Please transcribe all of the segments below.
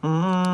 Oh!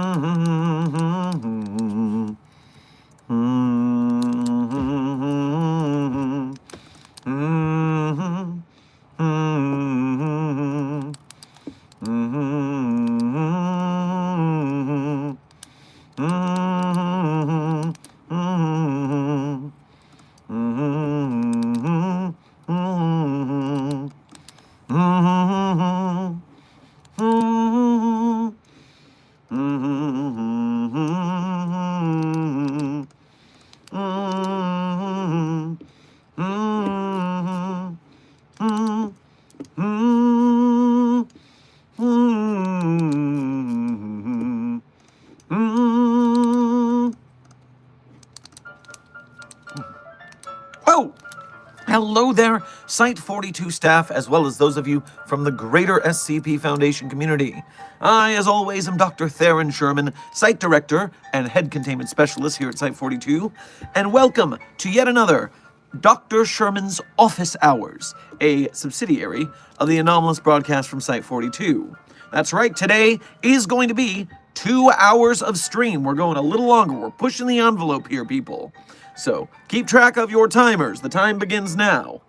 Hello there, Site-42 staff, as well as those of you from the greater SCP Foundation community. I, as always, am Dr. Theron Sherman, Site Director and Head Containment Specialist here at Site-42, and welcome to yet another Dr. Sherman's Office Hours, a subsidiary of the anomalous broadcast from Site-42. That's right, today is going to be 2 hours of stream. We're going a little longer. We're pushing the envelope here, people. So, keep track of your timers. The time begins now.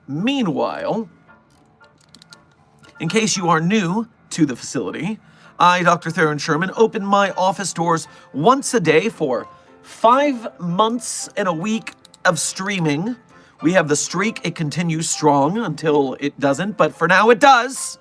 Meanwhile, in case you are new to the facility, I, Dr. Theron Sherman, open my office doors once a day for 5 months and a week of streaming. We have the streak. It continues strong until it doesn't, but for now it does.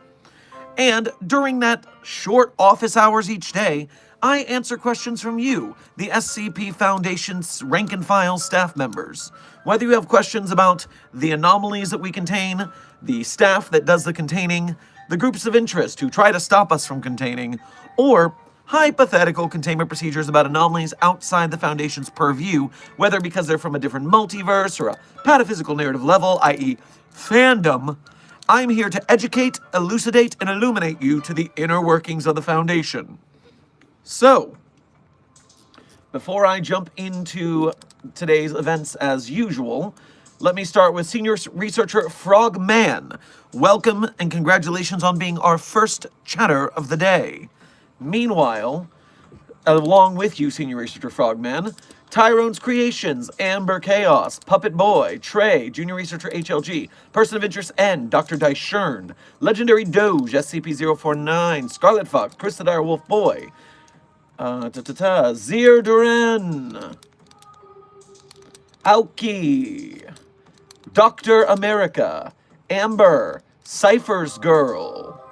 And during that short office hours each day, I answer questions from you, the SCP Foundation's rank and file staff members. Whether you have questions about the anomalies that we contain, the staff that does the containing, the groups of interest who try to stop us from containing, or hypothetical containment procedures about anomalies outside the Foundation's purview, whether because they're from a different multiverse or a pataphysical narrative level, i.e. fandom, I'm here to educate, elucidate, and illuminate you to the inner workings of the Foundation. So, before I jump into today's events as usual, let me start with Senior Researcher Frogman. Welcome and congratulations on being our first chatter of the day. Meanwhile, along with you, Senior Researcher Frogman, Tyrone's Creations, Amber Chaos, Puppet Boy, Trey, Junior Researcher HLG, Person of Interest N, Dr. Dyshern, Legendary Doge, SCP-049, Scarlet Fox, Chris the Dire Wolf Boy, Zir Duran, Aoki, Dr. America, Amber, Cypher's Girl,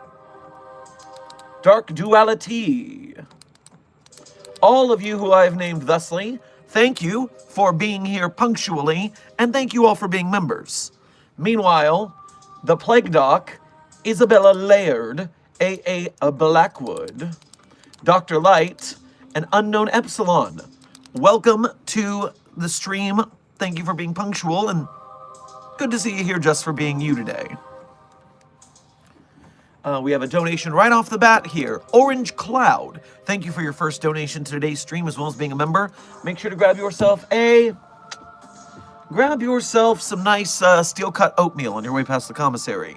Dark Duality. All of you who I have named thusly, thank you for being here punctually, and thank you all for being members. Meanwhile, the Plague Doc, Isabella Laird, A.A. Blackwood, Dr. Light, and Unknown Epsilon. Welcome to the stream. Thank you for being punctual, and good to see you here just for being you today. We have a donation right off the bat here. Orange Cloud. Thank you for your first donation to today's stream, as well as being a member. Make sure to grab yourself some nice steel-cut oatmeal on your way past the commissary.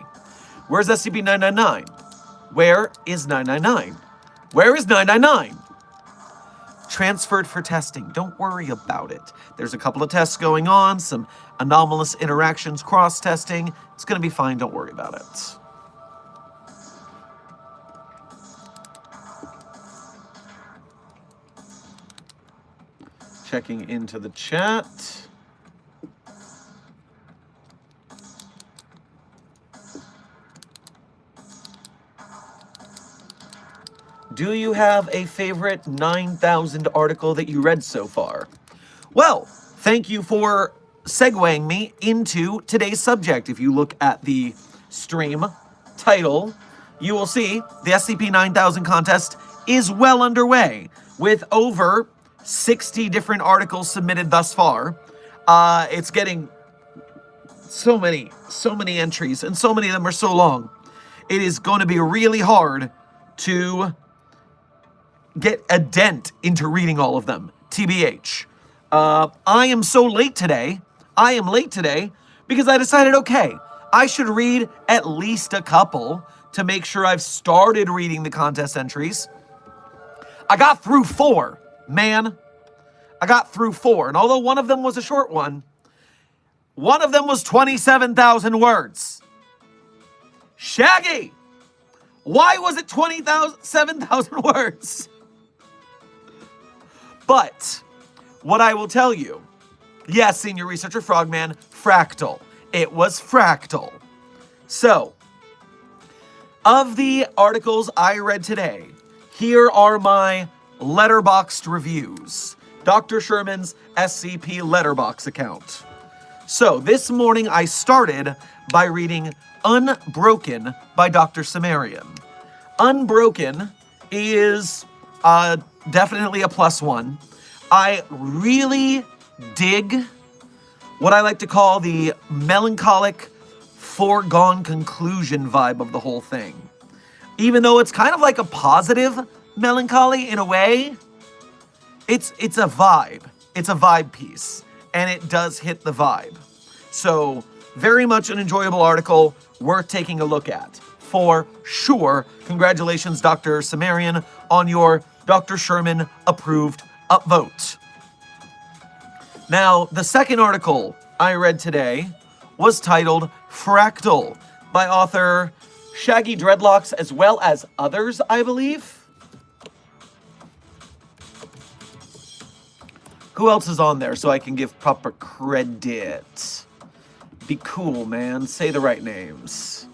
Where's SCP-999? Where is 999? Where is 999? Transferred for testing. Don't worry about it. There's a couple of tests going on, some anomalous interactions cross-testing. It's going to be fine. Don't worry about it. Checking into the chat. Do you have a favorite 9,000 article that you read so far? Well, thank you for segueing me into today's subject. If you look at the stream title, you will see the SCP-9000 contest is well underway with over 60 different articles submitted thus far. It's getting so many entries, and so many of them are so long. It is going to be really hard to get a dent into reading all of them, TBH. I am so late today. I am late today because I decided, okay, I should read at least a couple to make sure I've started reading the contest entries. I got through 4, man. I got through 4. And although one of them was a short one of them was 27,000 words. Shaggy! Why was it 27,000 words? But what I will tell you, yes, Senior Researcher Frogman, fractal. It was fractal. So, of the articles I read today, here are my letterboxed reviews. Dr. Sherman's SCP Letterbox account. So, this morning I started by reading Unbroken by Dr. Sumerian. Unbroken is definitely a +1. I really dig what I like to call the melancholic, foregone conclusion vibe of the whole thing. Even though it's kind of like a positive melancholy in a way, it's a vibe. It's a vibe piece, and it does hit the vibe. So, very much an enjoyable article, worth taking a look at. For sure. Congratulations, Dr. Sumerian, on your Dr. Sherman approved upvote. Now, the second article I read today was titled Fractal by author Shaggy Dreadlocks, as well as others, I believe. Who else is on there so I can give proper credit? Be cool, man. Say the right names.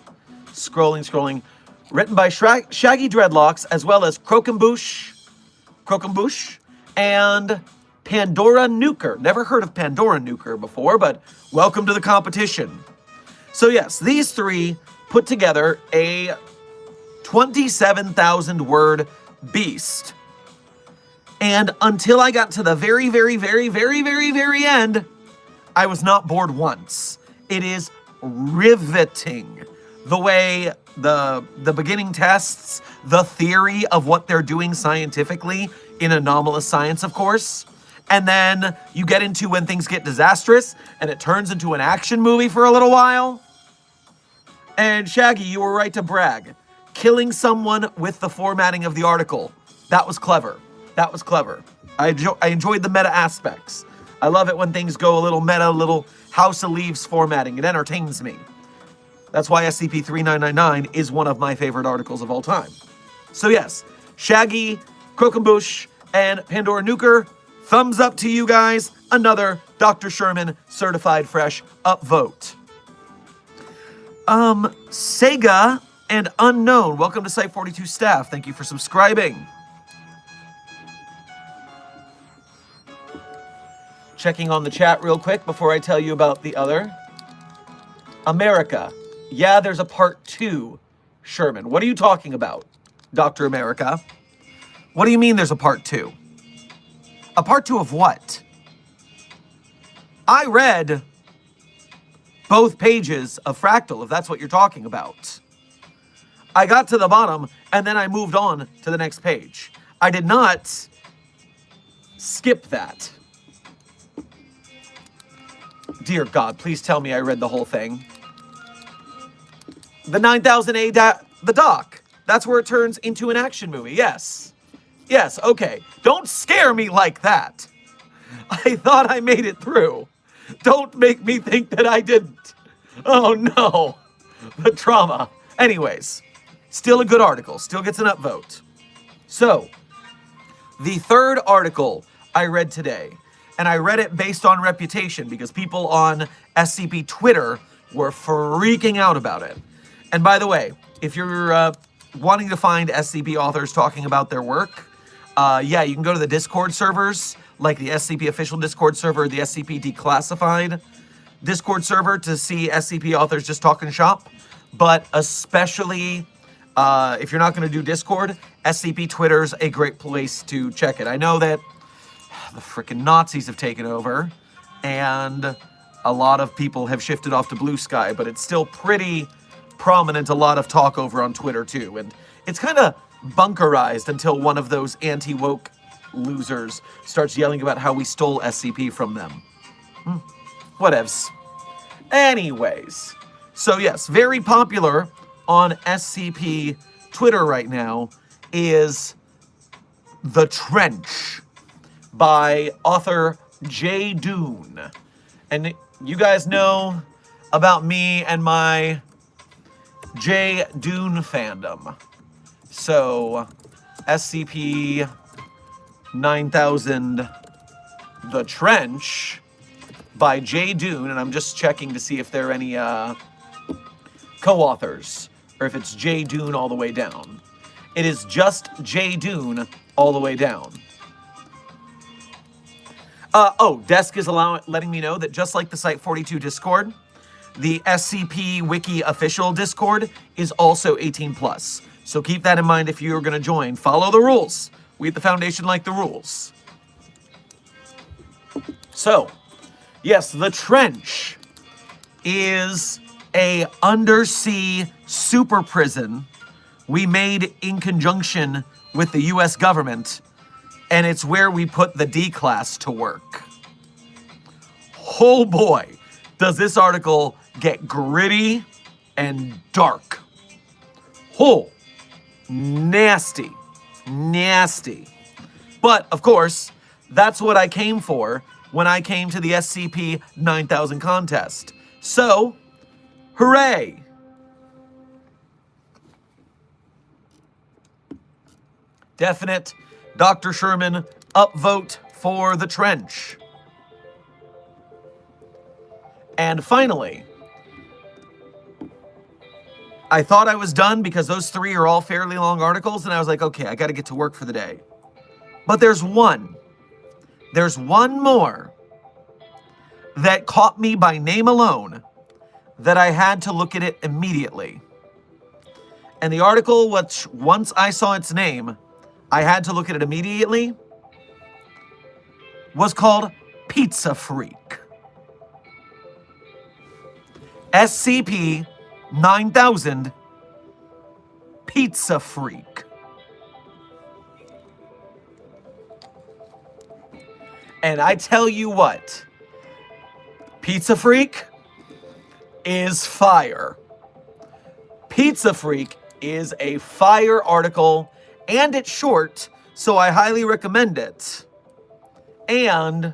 Scrolling. Written by Shaggy Dreadlocks, as well as Croquembouche, and Pandora Nuker. Never heard of Pandora Nuker before, but welcome to the competition. So yes, these three put together a 27,000 word beast. And until I got to the very end, I was not bored once. It is riveting. The way the beginning tests, the theory of what they're doing scientifically in anomalous science, of course. And then you get into when things get disastrous and it turns into an action movie for a little while. And Shaggy, you were right to brag. Killing someone with the formatting of the article. That was clever. That was clever. I enjoyed the meta aspects. I love it when things go a little meta, a little House of Leaves formatting. It entertains me. That's why SCP-3008 is one of my favorite articles of all time. So yes, Shaggy, Croquembouche, and Pandora Nuker, thumbs up to you guys. Another Dr. Sherman certified fresh upvote. Sega and Unknown, welcome to Site-42 staff. Thank you for subscribing. Checking on the chat real quick before I tell you about the other. America. Yeah, there's a part 2, Sherman. What are you talking about, Dr. America? What do you mean there's a part 2? A part 2 of what? I read both pages of Fractal, if that's what you're talking about. I got to the bottom, and then I moved on to the next page. I did not skip that. Dear God, please tell me I read the whole thing. The 9008, the doc. That's where it turns into an action movie. Yes. Yes, okay. Don't scare me like that. I thought I made it through. Don't make me think that I didn't. Oh no. The trauma. Anyways, still a good article. Still gets an upvote. So, the third article I read today, and I read it based on reputation because people on SCP Twitter were freaking out about it. And by the way, if you're wanting to find SCP authors talking about their work, yeah, you can go to the Discord servers, like the SCP official Discord server, the SCP Declassified Discord server, to see SCP authors just talking shop. But especially if you're not going to do Discord, SCP Twitter's a great place to check it. I know that the frickin' Nazis have taken over, and a lot of people have shifted off to Blue Sky, but it's still pretty prominent, a lot of talk over on Twitter too, and it's kind of bunkerized until one of those anti-woke losers starts yelling about how we stole SCP from them. Whatevs. Anyways, so yes, very popular on SCP Twitter right now is The Trench by author J. Dune. And you guys know about me and my J. Dune fandom. So, SCP-3008 The Trench by J. Dune, and I'm just checking to see if there are any co-authors, or if it's J. Dune all the way down. It is just J. Dune all the way down. Desk is letting me know that just like the Site-42 Discord, the SCP Wiki official Discord is also 18+. So keep that in mind if you're going to join. Follow the rules. We at the Foundation like the rules. So, yes, The Trench is a undersea super prison we made in conjunction with the US government, and it's where we put the D-Class to work. Oh boy, does this article get gritty and dark. Oh, nasty, nasty. But, of course, that's what I came for when I came to the SCP-9000 contest. So, hooray! Definite Dr. Sherman upvote for The Trench. And finally, I thought I was done because those 3 are all fairly long articles, and I was like, okay, I gotta get to work for the day. But there's one. There's one more that caught me by name alone that I had to look at it immediately. And the article, which once I saw its name, I had to look at it immediately, was called Pizza Freak. SCP-9000 Pizza Freak. And I tell you what, Pizza Freak is fire. Pizza Freak is a fire article, and it's short, so I highly recommend it. And,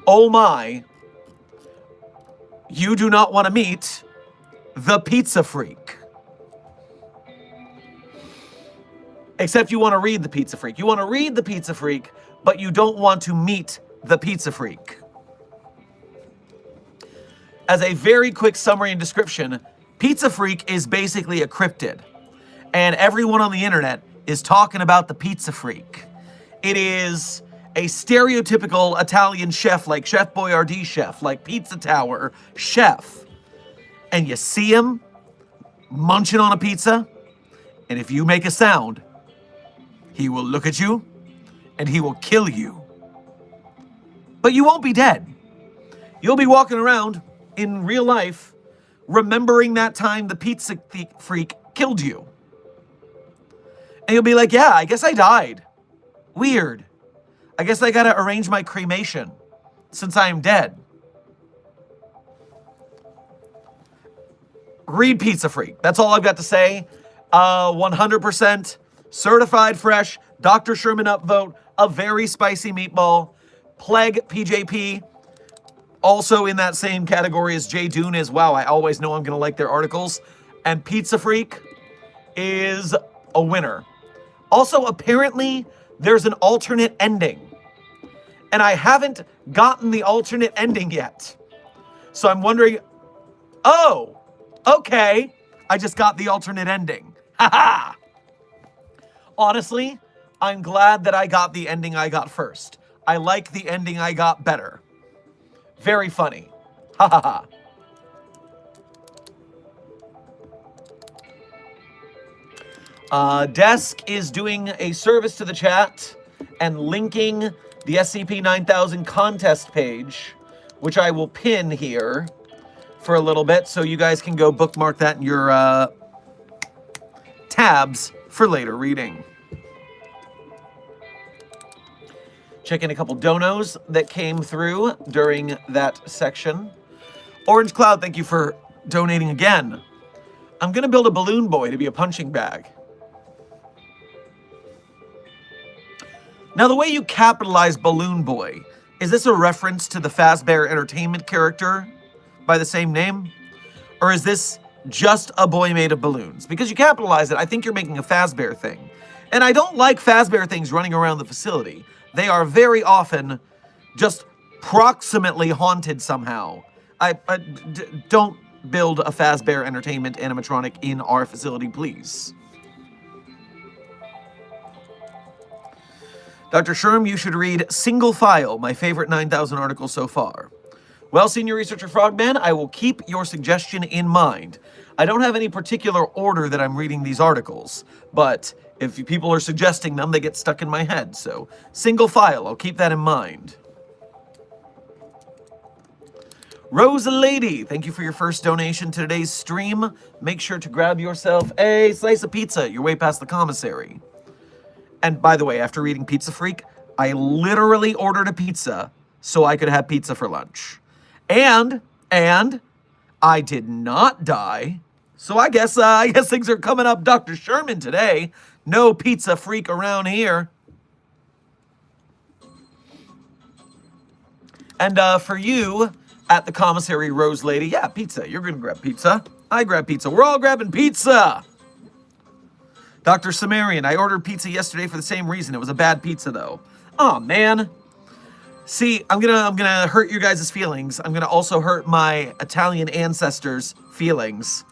oh my, you do not want to meet the Pizza Freak. Except you want to read the Pizza Freak. You want to read the Pizza Freak, but you don't want to meet the Pizza Freak. As a very quick summary and description, Pizza Freak is basically a cryptid. And everyone on the internet is talking about the Pizza Freak. It is a stereotypical Italian chef, like Chef Boyardee chef, like Pizza Tower chef. And you see him munching on a pizza, and if you make a sound, he will look at you, and he will kill you. But you won't be dead. You'll be walking around in real life, remembering that time the Pizza Freak killed you. And you'll be like, yeah, I guess I died. Weird. I guess I gotta arrange my cremation, since I am dead. Read Pizza Freak. That's all I've got to say. 100% certified fresh, Dr. Sherman upvote, a very spicy meatball. Plague PJP, also in that same category as J. Dune is. Wow, I always know I'm gonna like their articles. And Pizza Freak is a winner. Also, apparently, there's an alternate ending. And I haven't gotten the alternate ending yet. So I'm wondering, oh, okay, I just got the alternate ending. Haha! Honestly, I'm glad that I got the ending I got first. I like the ending I got better. Very funny. Ha ha ha. Desk is doing a service to the chat and linking the SCP-9000 contest page, which I will pin here for a little bit so you guys can go bookmark that in your tabs for later reading. Check in a couple donos that came through during that section. Orange Cloud, thank you for donating again. I'm going to build a balloon boy to be a punching bag. Now, the way you capitalize Balloon Boy, is this a reference to the Fazbear Entertainment character by the same name? Or is this just a boy made of balloons? Because you capitalize it, I think you're making a Fazbear thing. And I don't like Fazbear things running around the facility. They are very often just proximately haunted somehow. Don't build a Fazbear Entertainment animatronic in our facility, please. Dr. Sherm, you should read Single File, my favorite 9,000 articles so far. Well, Senior Researcher Frogman, I will keep your suggestion in mind. I don't have any particular order that I'm reading these articles, but if people are suggesting them, they get stuck in my head. So, Single File, I'll keep that in mind. Rose Lady, thank you for your first donation to today's stream. Make sure to grab yourself a slice of pizza your way past the commissary. And by the way, after reading Pizza Freak, I literally ordered a pizza so I could have pizza for lunch. And I did not die. So I guess things are coming up Dr. Sherman today. No Pizza Freak around here. And for you at the commissary, Rose Lady, yeah, pizza. You're gonna grab pizza. I grab pizza. We're all grabbing pizza. Dr. Sumerian, I ordered pizza yesterday for the same reason. It was a bad pizza, though. Oh man. See, I'm gonna hurt your guys' feelings. I'm gonna also hurt my Italian ancestors' feelings.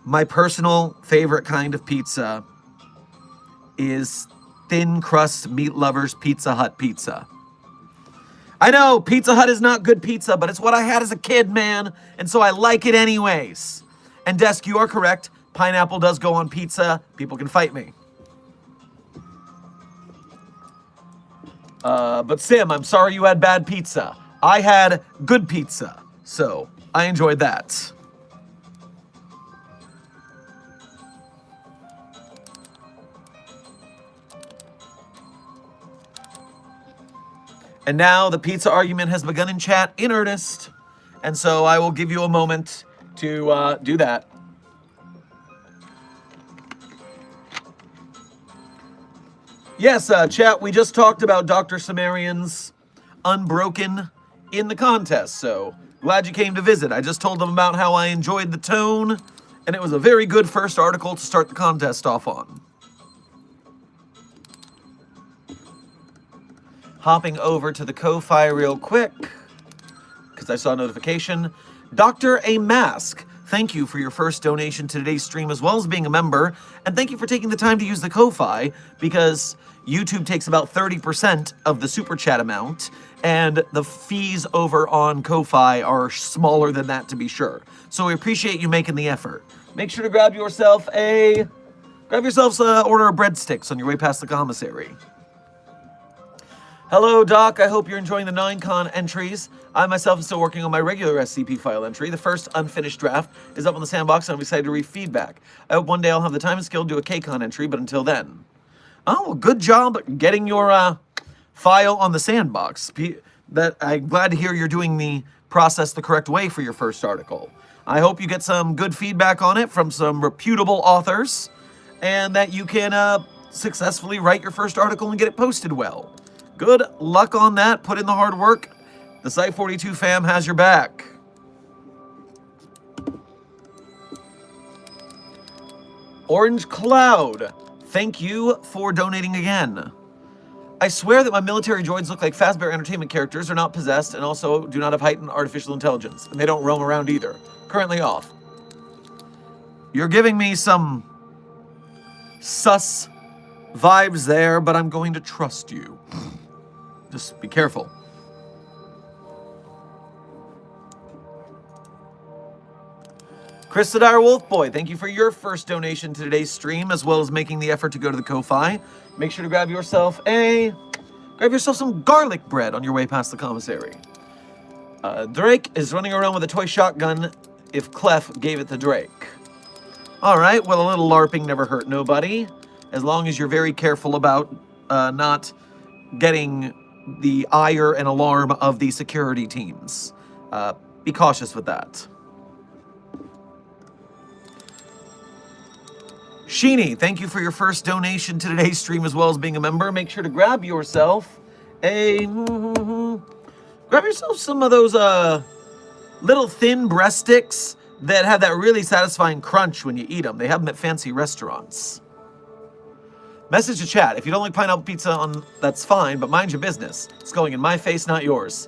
My personal favorite kind of pizza is thin crust meat lovers Pizza Hut pizza. I know Pizza Hut is not good pizza, but it's what I had as a kid, man, and so I like it anyways. And Desk, you are correct. Pineapple does go on pizza. People can fight me. But Sim, I'm sorry you had bad pizza. I had good pizza, so I enjoyed that. And now the pizza argument has begun in chat in earnest, and so I will give you a moment to do that. Yes, chat, we just talked about Dr. Sumerian's Unbroken in the contest, so glad you came to visit. I just told them about how I enjoyed the tone, and it was a very good first article to start the contest off on. Hopping over to the Ko-Fi real quick, because I saw a notification. Dr. A Mask, thank you for your first donation to today's stream, as well as being a member, and thank you for taking the time to use the Ko-Fi, because YouTube takes about 30% of the super chat amount, and the fees over on Ko-Fi are smaller than that, to be sure. So we appreciate you making the effort. Make sure to grab yourselves an order of breadsticks on your way past the commissary. Hello, Doc. I hope you're enjoying the 9con entries. I myself am still working on my regular SCP file entry. The first unfinished draft is up on the sandbox, and I'm excited to read feedback. I hope one day I'll have the time and skill to do a KCon entry, but until then. Oh, well, good job getting your file on the sandbox. I'm glad to hear you're doing the process the correct way for your first article. I hope you get some good feedback on it from some reputable authors, and that you can successfully write your first article and get it posted well. Good luck on that. Put in the hard work. The Site-42 fam has your back. Orange Cloud, thank you for donating again. I swear that my military droids look like Fazbear Entertainment characters, are not possessed, and also do not have heightened artificial intelligence. And they don't roam around either. Currently off. You're giving me some sus vibes there, but I'm going to trust you. Just be careful. Chris Sadar Wolfboy, thank you for your first donation to today's stream, as well as making the effort to go to the Ko-Fi. Make sure to grab yourself some garlic bread on your way past the commissary. Drake is running around with a toy shotgun if Clef gave it to Drake. Alright, well, a little LARPing never hurt nobody, as long as you're very careful about not getting the ire and alarm of the security teams. Be cautious with that. Sheeny, thank you for your first donation to today's stream as well as being a member. Make sure to grab yourself grab yourself some of those little thin breast sticks that have that really satisfying crunch when you eat them. They have them at fancy restaurants. Message to chat. If you don't like pineapple pizza, that's fine, but mind your business. It's going in my face, not yours.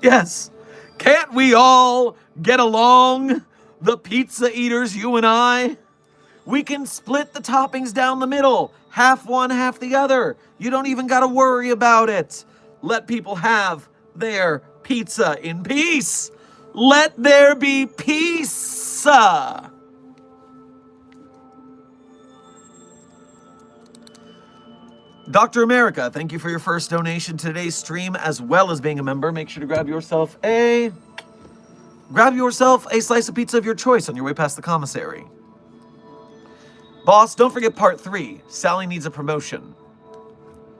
Yes. Can't we all get along? The pizza eaters, you and I? We can split the toppings down the middle. Half one, half the other. You don't even got to worry about it. Let people have their pizza in peace. Let there be peace. Dr. America, thank you for your first donation to today's stream as well as being a member. Make sure to grab yourself a slice of pizza of your choice on your way past the commissary. Boss, don't forget part 3. Sally needs a promotion.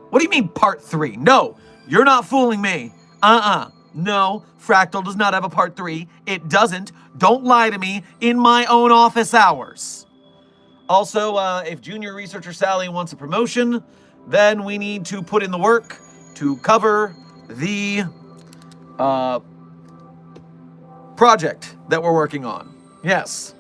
What do you mean part 3? No, you're not fooling me. No, Fractal does not have a part 3. It doesn't. Don't lie to me in my own office hours. Also, if Junior Researcher Sally wants a promotion, then we need to put in the work to cover the project that we're working on. Yes.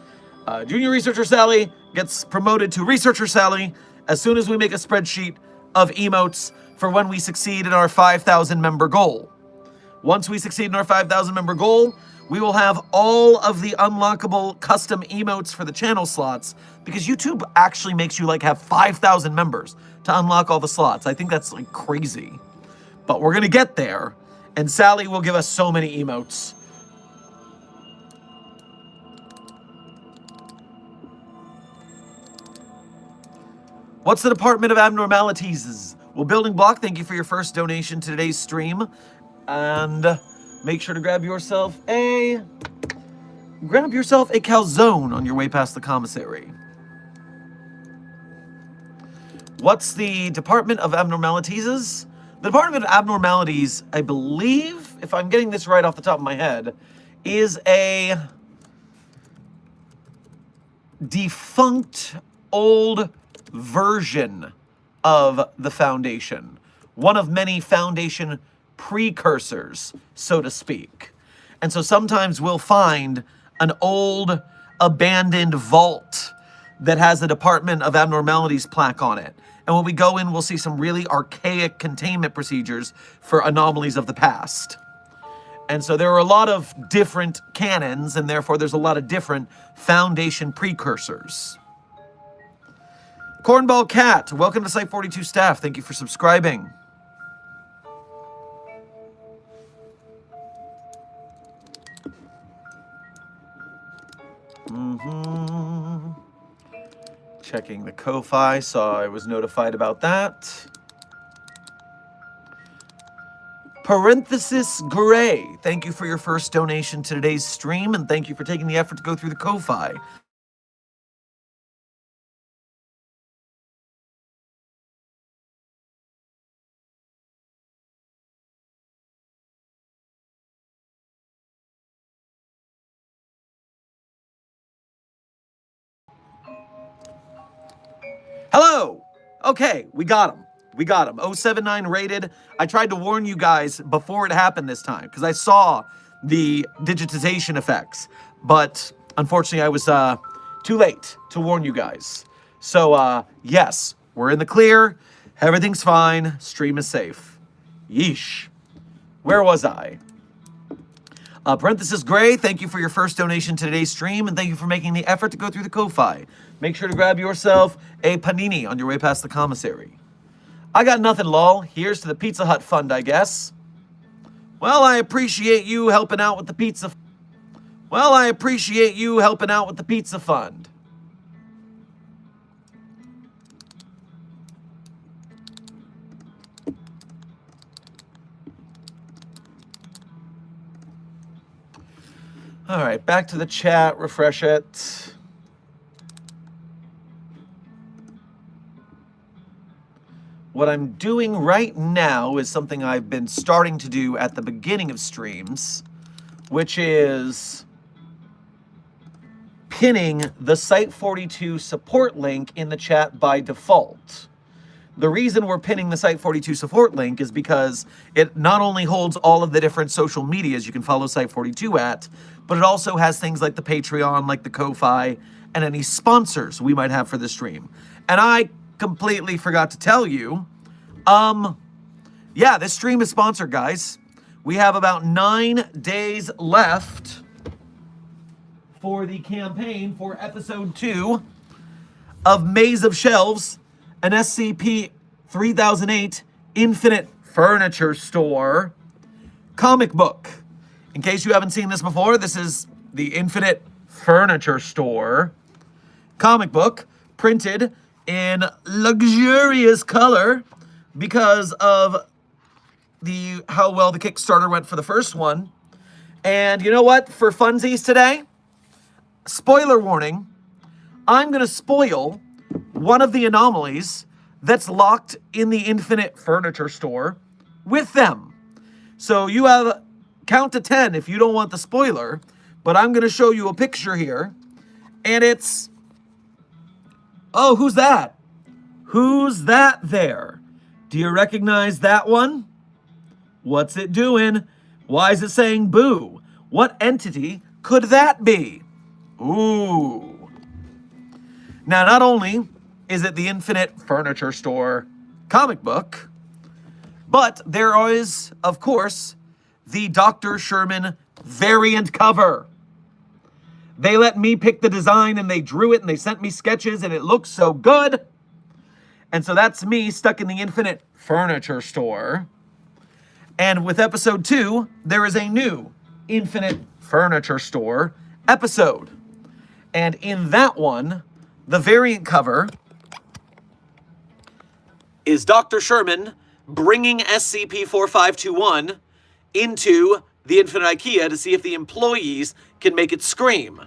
Junior Researcher Sally gets promoted to Researcher Sally as soon as we make a spreadsheet of emotes for when we succeed in our 5,000 member goal. Once we succeed in our 5,000 member goal, we will have all of the unlockable custom emotes for the channel slots, because YouTube actually makes you like have 5,000 members to unlock all the slots. I think that's like crazy. But we're gonna get there, and Sally will give us so many emotes. What's the Department of Abnormalities? Well, Building Block, thank you for your first donation to today's stream. And make sure to grab yourself a calzone on your way past the commissary. What's the Department of Abnormalities? The Department of Abnormalities, I believe, if I'm getting this right off the top of my head, is a defunct old version of the Foundation. One of many Foundation precursors, so to speak. And so sometimes we'll find an old abandoned vault that has the Department of Abnormalities plaque on it. And when we go in, we'll see some really archaic containment procedures for anomalies of the past. And so there are a lot of different canons, and therefore there's a lot of different Foundation precursors. Cornball Cat, welcome to Site 42 staff. Thank you for subscribing. Checking the Ko-Fi, saw I was notified about that. Parenthesis Gray, thank you for your first donation to today's stream, and thank you for taking the effort to go through the Ko-Fi. Hello! Okay, we got him. We got him. 079 rated. I tried to warn you guys before it happened this time, because I saw the digitization effects. But unfortunately, I was too late to warn you guys. So, yes, we're in the clear. Everything's fine. Stream is safe. Yeesh. Where was I? Parenthesis Gray, thank you for your first donation to today's stream, and thank you for making the effort to go through the Ko-Fi. Make sure to grab yourself a panini on your way past the commissary. I got nothing, lol. Here's to the Pizza Hut fund, I guess. Well, I appreciate you helping out with the pizza. Well, I appreciate you helping out with the pizza fund. All right, back to the chat, refresh it. What I'm doing right now is something I've been starting to do at the beginning of streams, which is pinning the Site42 support link in the chat by default. The reason we're pinning the Site42 support link is because it not only holds all of the different social medias you can follow Site42 at, but it also has things like the Patreon, like the Ko-Fi, and any sponsors we might have for the stream. And I completely forgot to tell you, yeah, this stream is sponsored, guys. We have about 9 days left for the campaign for episode 2 of Maze of Shelves, an SCP-3008 Infinite Furniture Store comic book. In case you haven't seen this before, this is the Infinite Furniture Store comic book, printed in luxurious color because of how well the Kickstarter went for the first one. And you know what? For funsies today, spoiler warning, I'm going to spoil one of the anomalies that's locked in the Infinite Furniture Store with them. So you have count to 10 if you don't want the spoiler, but I'm going to show you a picture here, and it's... Oh, who's that? Who's that there? Do you recognize that one? What's it doing? Why is it saying boo? What entity could that be? Ooh. Now, not only is it the Infinite Furniture Store comic book, but there is, of course, the Dr. Sherman variant cover. They let me pick the design, and they drew it, and they sent me sketches, and it looks so good. And so that's me stuck in the Infinite Furniture Store. And with episode 2, there is a new Infinite Furniture Store episode. And in that one, the variant cover is Dr. Sherman bringing SCP-4521 into the Infinite IKEA to see if the employees can make it scream.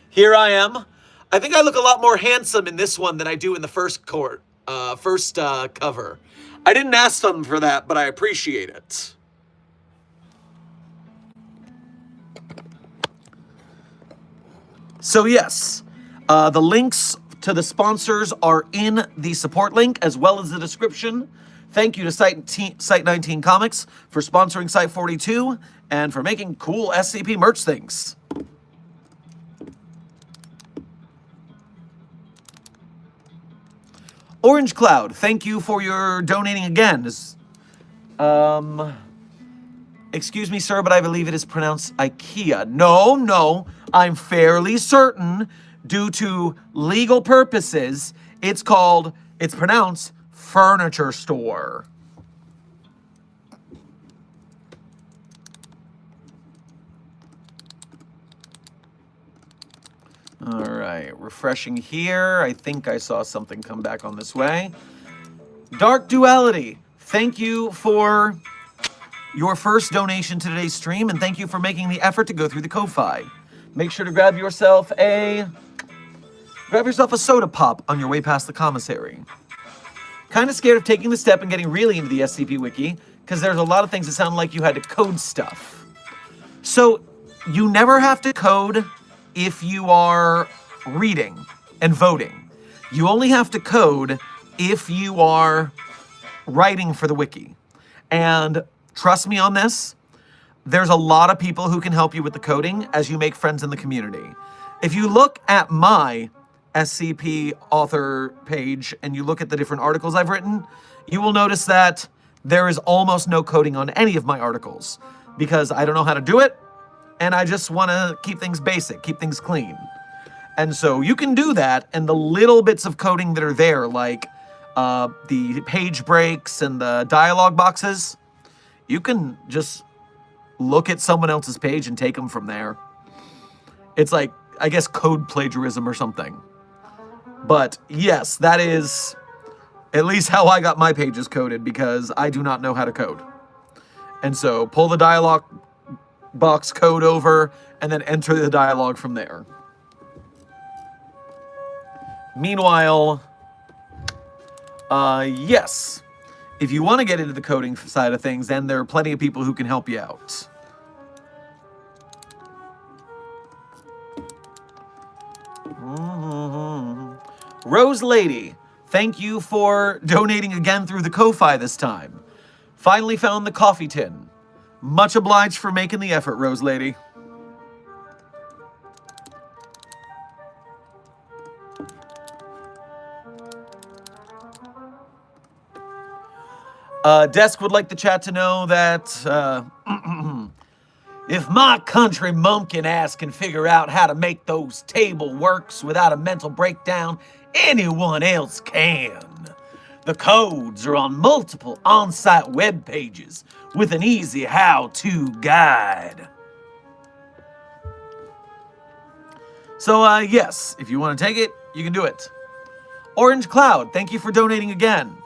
Here I am. I think I look a lot more handsome in this one than I do in the first cover. I didn't ask them for that, but I appreciate it. So yes, the links to the sponsors are in the support link as well as the description. Thank you to Site19 Comics for sponsoring Site42 and for making cool SCP merch things. Orange Cloud, thank you for your donating again. Excuse me, sir, but I believe it is pronounced IKEA. No, I'm fairly certain, due to legal purposes, it's pronounced Furniture Store. All right, refreshing here. I think I saw something come back on this way. Dark Duality, thank you for your first donation to today's stream, and thank you for making the effort to go through the Ko-Fi. Make sure to grab yourself a soda pop on your way past the commissary. Kind of scared of taking the step and getting really into the SCP Wiki, because there's a lot of things that sound like you had to code stuff. So, you never have to code if you are reading and voting. You only have to code if you are writing for the wiki. And trust me on this, there's a lot of people who can help you with the coding as you make friends in the community. If you look at my SCP author page and you look at the different articles I've written, you will notice that there is almost no coding on any of my articles because I don't know how to do it, and I just want to keep things basic, keep things clean. And so you can do that, and the little bits of coding that are there, like the page breaks and the dialogue boxes, you can just look at someone else's page and take them from there. It's like, I guess, code plagiarism or something. But yes, that is at least how I got my pages coded, because I do not know how to code. And so pull the dialogue box code over and then enter the dialogue from there. Meanwhile, yes, if you want to get into the coding side of things, then there are plenty of people who can help you out. Rose Lady, thank you for donating again through the Ko-Fi this time. Finally found the coffee tin. Much obliged for making the effort, Rose Lady. Desk would like the chat to know that if my country mumpkin ass can figure out how to make those table works without a mental breakdown, anyone else can. The codes are on multiple on-site web pages with an easy how-to guide. So, yes, if you want to take it, you can do it. Orange Cloud, thank you for donating again.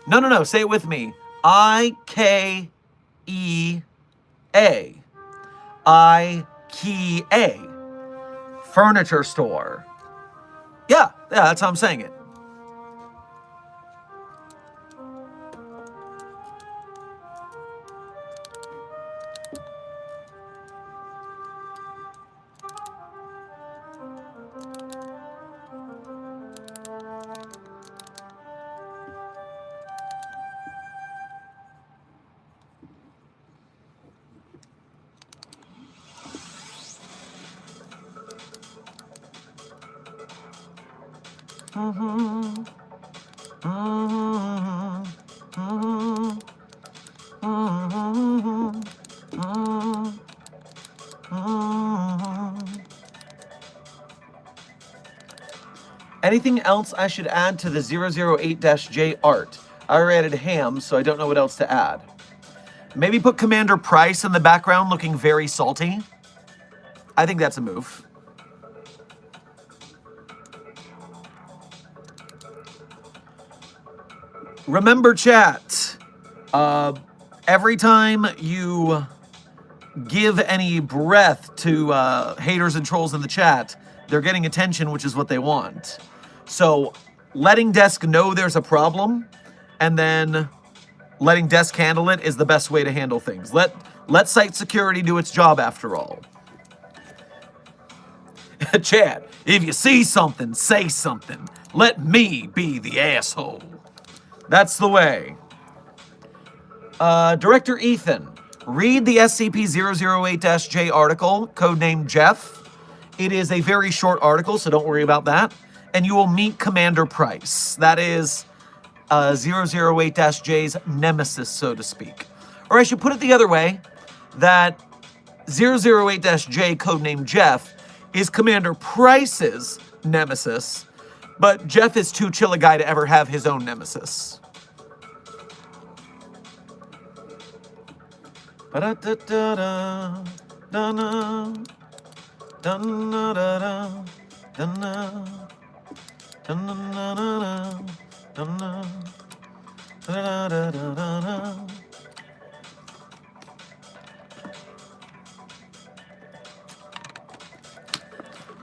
No, say it with me. IKEA. IKEA. Furniture store. Yeah, that's how I'm saying it. Anything else I should add to the 008-J art? I already added ham, so I don't know what else to add. Maybe put Commander Price in the background looking very salty. I think that's a move. Remember, chat, every time you give any breath to haters and trolls in the chat, they're getting attention, which is what they want. So letting Desk know there's a problem and then letting Desk handle it is the best way to handle things. Let site security do its job after all. Chat, if you see something, say something. Let me be the asshole. That's the way. Director Ethan, read the SCP-008-J article, codenamed Jeff. It is a very short article, so don't worry about that. And you will meet Commander Price. That is 008-J's nemesis, so to speak. Or I should put it the other way, that 008-J, codenamed Jeff, is Commander Price's nemesis, but Jeff is too chill a guy to ever have his own nemesis.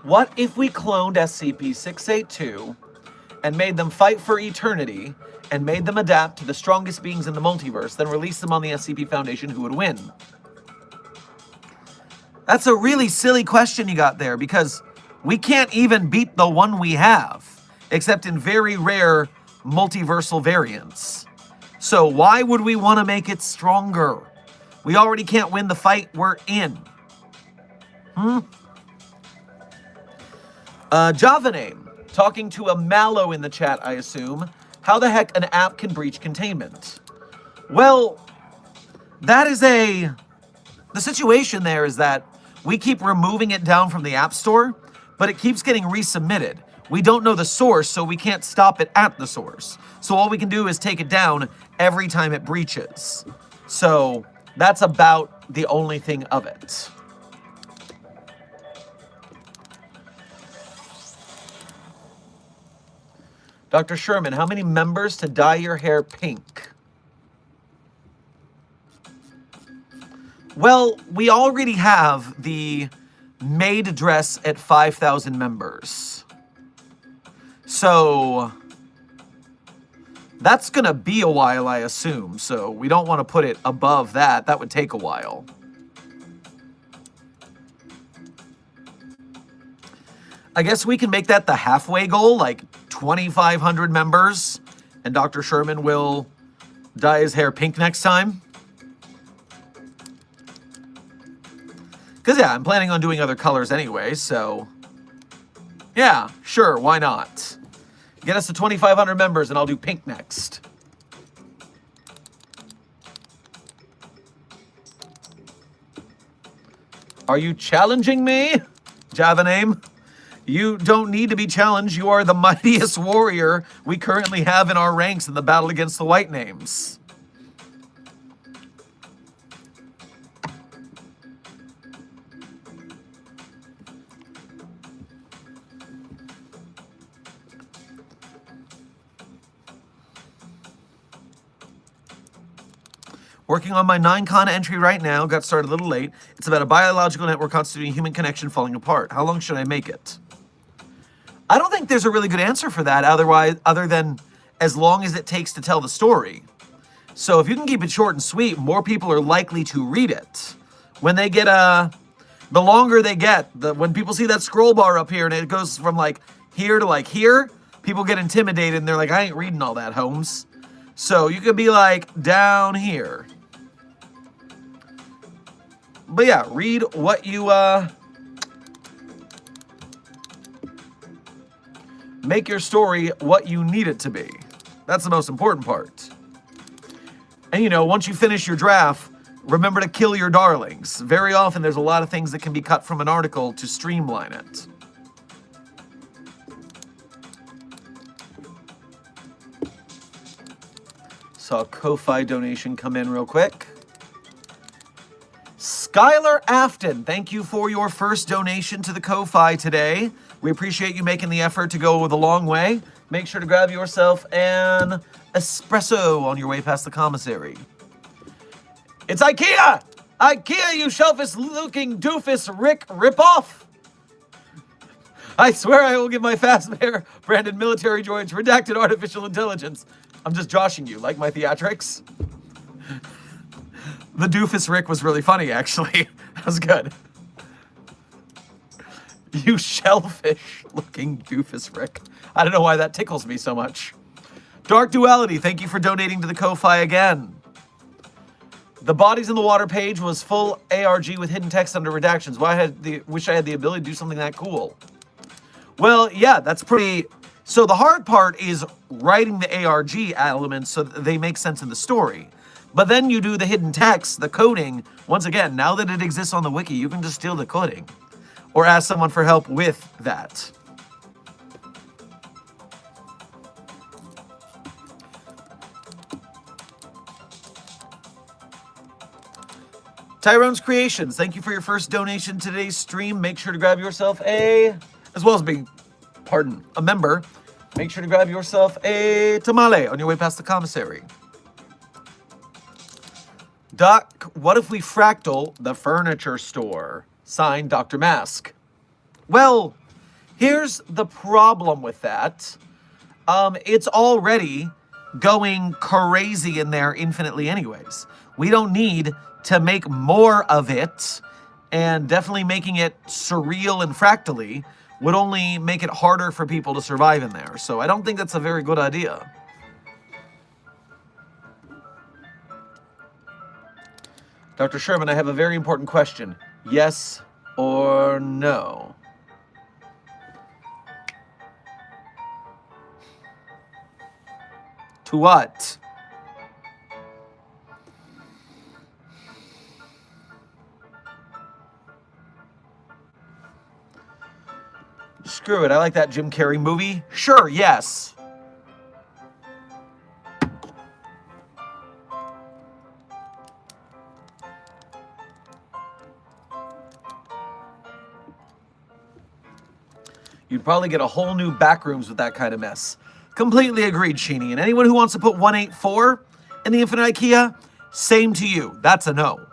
What if we cloned SCP-682 and made them fight for eternity and made them adapt to the strongest beings in the multiverse, then released them on the SCP Foundation? Who would win? That's a really silly question you got there, because we can't even beat the one we have, except in very rare multiversal variants. So why would we want to make it stronger? We already can't win the fight we're in. Java name, talking to a Mallow in the chat, I assume. How the heck an app can breach containment? Well, that is the situation there is that we keep removing it down from the App Store, but it keeps getting resubmitted. We don't know the source, so we can't stop it at the source. So all we can do is take it down every time it breaches. So that's about the only thing of it. Dr. Sherman, how many members to dye your hair pink? Well, we already have the maid dress at 5,000 members. So that's going to be a while, I assume. So we don't want to put it above that. That would take a while. I guess we can make that the halfway goal, like 2,500 members, and Dr. Sherman will dye his hair pink next time. Because, yeah, I'm planning on doing other colors anyway, so... yeah, sure, why not? Get us to 2,500 members, and I'll do pink next. Are you challenging me, Java name? You don't need to be challenged. You are the mightiest warrior we currently have in our ranks in the battle against the white names. Working on my 9-con entry right now. Got started a little late. It's about a biological network constituting human connection falling apart. How long should I make it? I don't think there's a really good answer for that other than as long as it takes to tell the story. So if you can keep it short and sweet, more people are likely to read it. When they get the longer they get, when people see that scroll bar up here and it goes from like here to like here, people get intimidated and they're like, I ain't reading all that, Holmes. So you could be like down here. But yeah, read what you, make your story what you need it to be. That's the most important part. And you know, once you finish your draft, remember to kill your darlings. Very often there's a lot of things that can be cut from an article to streamline it. Saw a Ko-Fi donation come in real quick. Skylar Afton, thank you for your first donation to the Ko-Fi today. We appreciate you making the effort to go the long way. Make sure to grab yourself an espresso on your way past the commissary. It's IKEA! IKEA, you shelfish-looking doofus Rick ripoff! I swear I will give my Fazbear branded military droids redacted artificial intelligence. I'm just joshing you, like my theatrics. The doofus Rick was really funny, actually. That was good. You shellfish-looking doofus Rick. I don't know why that tickles me so much. Dark Duality, thank you for donating to the Ko-Fi again. The Bodies in the Water page was full ARG with hidden text under redactions. Wish I had the ability to do something that cool. Well, yeah, that's pretty... So the hard part is writing the ARG elements so that they make sense in the story. But then you do the hidden text, the coding. Once again, now that it exists on the wiki, you can just steal the coding. Or ask someone for help with that. Tyrone's Creations, thank you for your first donation to today's stream. Make sure to grab yourself as well as being, a member. Make sure to grab yourself a tamale on your way past the commissary. Doc, what if we fractal the furniture store? Signed, Dr. Mask. Well, here's the problem with that. It's already going crazy in there infinitely anyways. We don't need to make more of it, and definitely making it surreal and fractally would only make it harder for people to survive in there. So I don't think that's a very good idea. Dr. Sherman, I have a very important question. Yes or no? To what? Screw it, I like that Jim Carrey movie. Sure, yes. You'd probably get a whole new backrooms with that kind of mess. Completely agreed, Sheeny. And anyone who wants to put 184 in the Infinite IKEA, same to you. That's a no.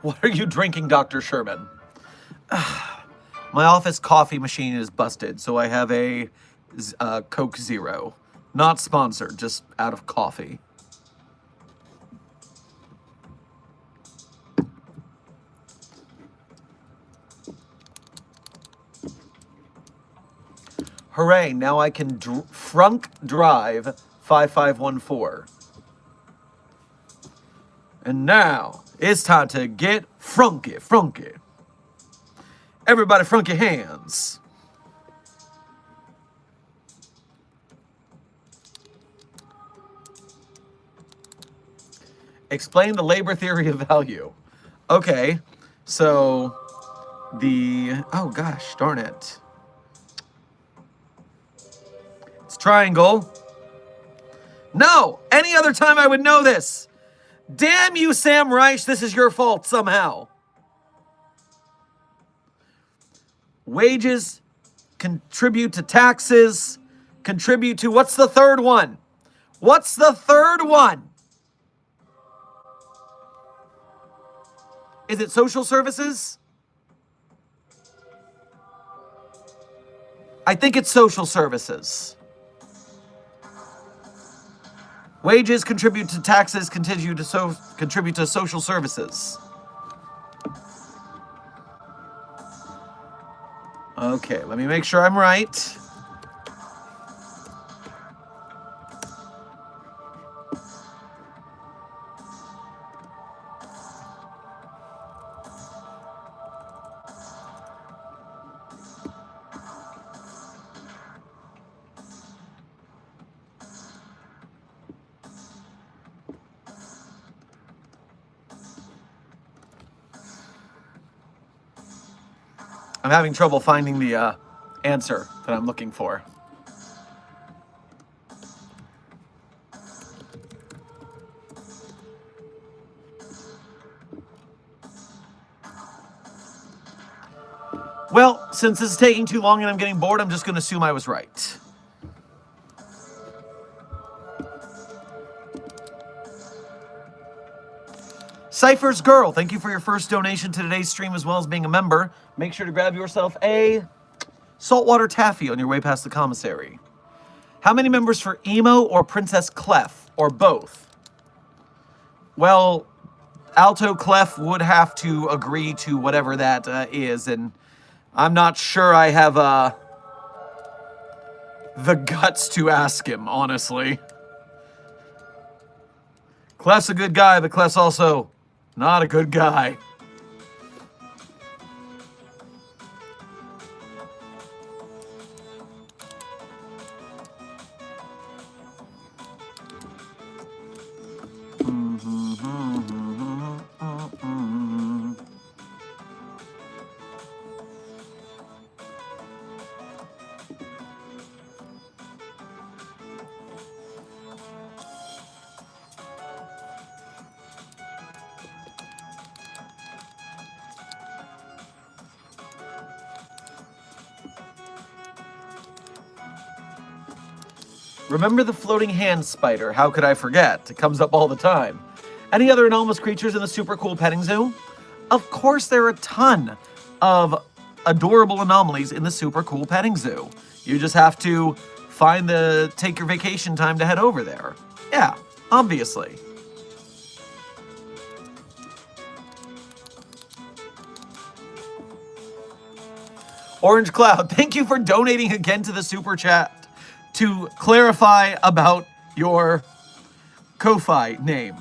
What are you drinking, Dr. Sherman? My office coffee machine is busted, so I have a Coke Zero. Not sponsored, just out of coffee. Hooray, now I can frunk drive 5514. And now, it's time to get frunky. Everybody frunk your hands. Explain the labor theory of value. Okay, so oh gosh, darn it. It's triangle. No, any other time I would know this. Damn you, Sam Reich, this is your fault somehow. Wages contribute to taxes, contribute to, what's the third one? What's the third one? Is it social services? I think it's social services. Wages contribute to taxes, contribute to social services. Okay, let me make sure I'm right. I'm having trouble finding the answer that I'm looking for. Well, since this is taking too long and I'm getting bored, I'm just going to assume I was right. Cypher's Girl, thank you for your first donation to today's stream as well as being a member. Make sure to grab yourself a saltwater taffy on your way past the commissary. How many members for Emo or Princess Clef, or both? Well, Alto Clef would have to agree to whatever that is, and I'm not sure I have the guts to ask him, honestly. Clef's a good guy, but Clef's also not a good guy. Remember the floating hand spider? How could I forget? It comes up all the time. Any other anomalous creatures in the super cool petting zoo? Of course, there are a ton of adorable anomalies in the super cool petting zoo. You just have to take your vacation time to head over there. Yeah, obviously. Orange Cloud, thank you for donating again to the super chat. To clarify about your Ko-Fi name.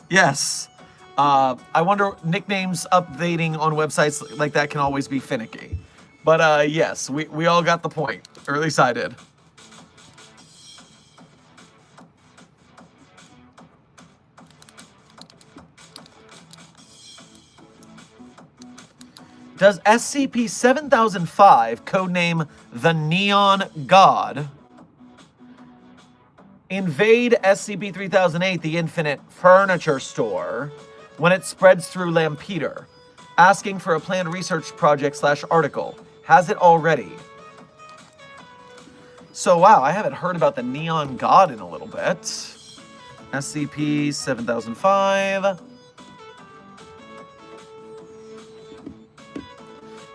Yes. I wonder, nicknames updating on websites like that can always be finicky. But yes, we all got the point. Or at least I did. Does SCP-3005, codename the Neon God, invade SCP-3008, the Infinite Furniture Store, when it spreads through Lampeter, asking for a planned research project / article? Has it already? So, wow, I haven't heard about the Neon God in a little bit. SCP-3005.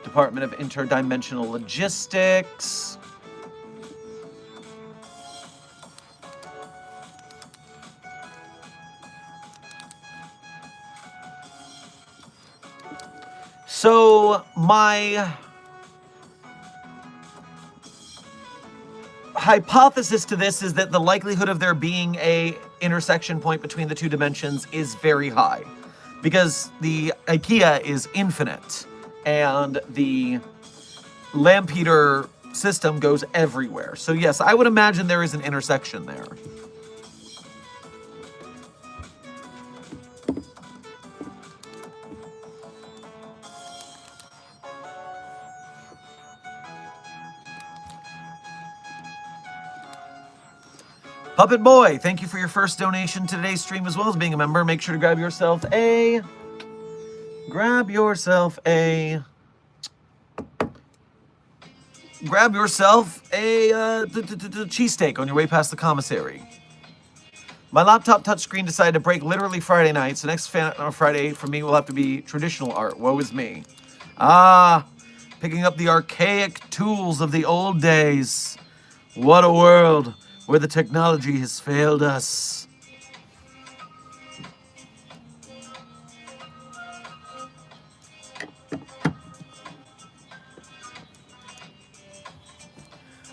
Department of Interdimensional Logistics. So my hypothesis to this is that the likelihood of there being a intersection point between the two dimensions is very high, because the IKEA is infinite and the Lampeter system goes everywhere. So yes, I would imagine there is an intersection there. Puppet Boy, thank you for your first donation to today's stream as well as being a member. Make sure to grab yourself a cheesesteak on your way past the commissary. My laptop touchscreen decided to break literally Friday night, so next Friday for me will have to be traditional art. Woe is me. Ah, picking up the archaic tools of the old days. What a world where the technology has failed us.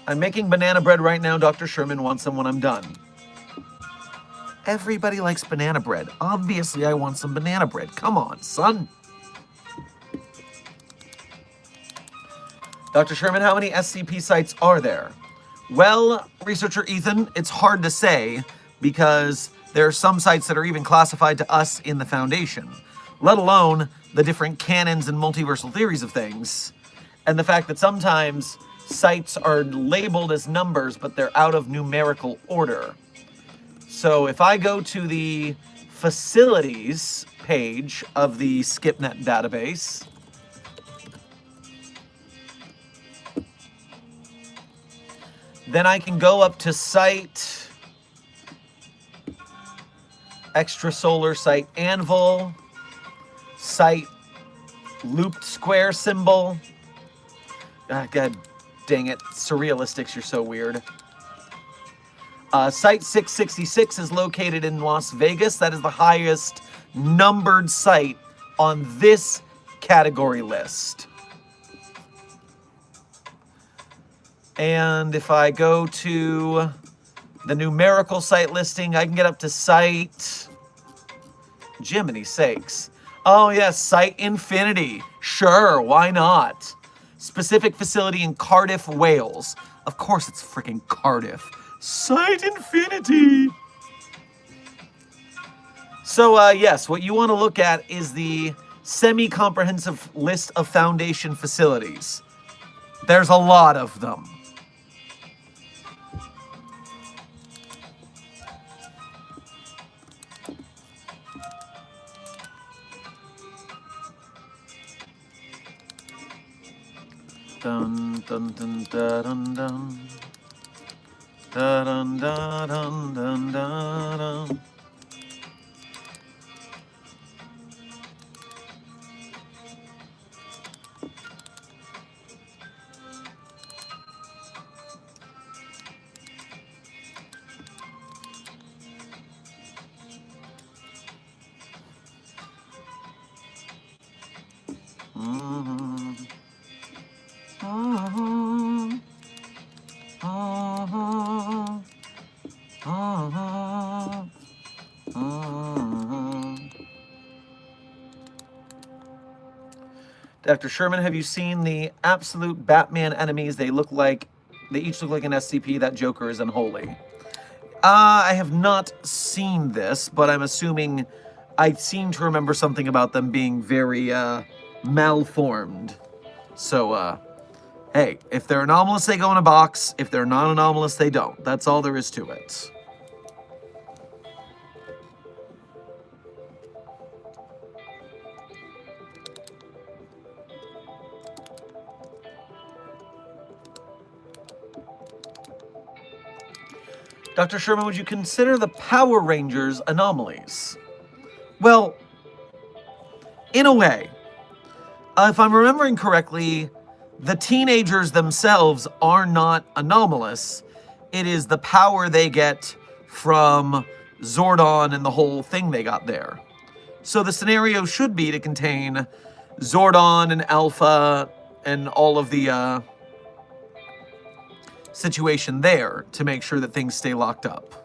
I'm making banana bread right now. Dr. Sherman wants some when I'm done. Everybody likes banana bread. Obviously, I want some banana bread. Come on, son. Dr. Sherman, how many SCP sites are there? Well, researcher Ethan, it's hard to say because there are some sites that are even classified to us in the Foundation, let alone the different canons and multiversal theories of things, and the fact that sometimes sites are labeled as numbers, but they're out of numerical order. So if I go to the facilities page of the SCP-net database, then I can go up to site, extrasolar site anvil, site looped square symbol. Ah, God dang it, Surrealistics, you're so weird. Site 666 is located in Las Vegas. That is the highest numbered site on this category list. And if I go to the numerical site listing, I can get up to site... Jiminy sakes. Oh, yes, site Infinity. Sure, why not? Specific facility in Cardiff, Wales. Of course it's freaking Cardiff. Site Infinity. So, yes, what you want to look at is the semi-comprehensive list of Foundation facilities. There's a lot of them. Dun dun dun dun dun dun dun dun dun dun. Dr. Sherman, have you seen the absolute Batman enemies? They each look like an SCP. That Joker is unholy. I have not seen this, but I'm assuming I seem to remember something about them being very malformed. So, hey, if they're anomalous, they go in a box. If they're non-anomalous, they don't. That's all there is to it. Dr. Sherman, would you consider the Power Rangers anomalies? Well, in a way. If I'm remembering correctly, the teenagers themselves are not anomalous. It is the power they get from Zordon and the whole thing they got there. So the scenario should be to contain Zordon and Alpha and all of the situation there to make sure that things stay locked up.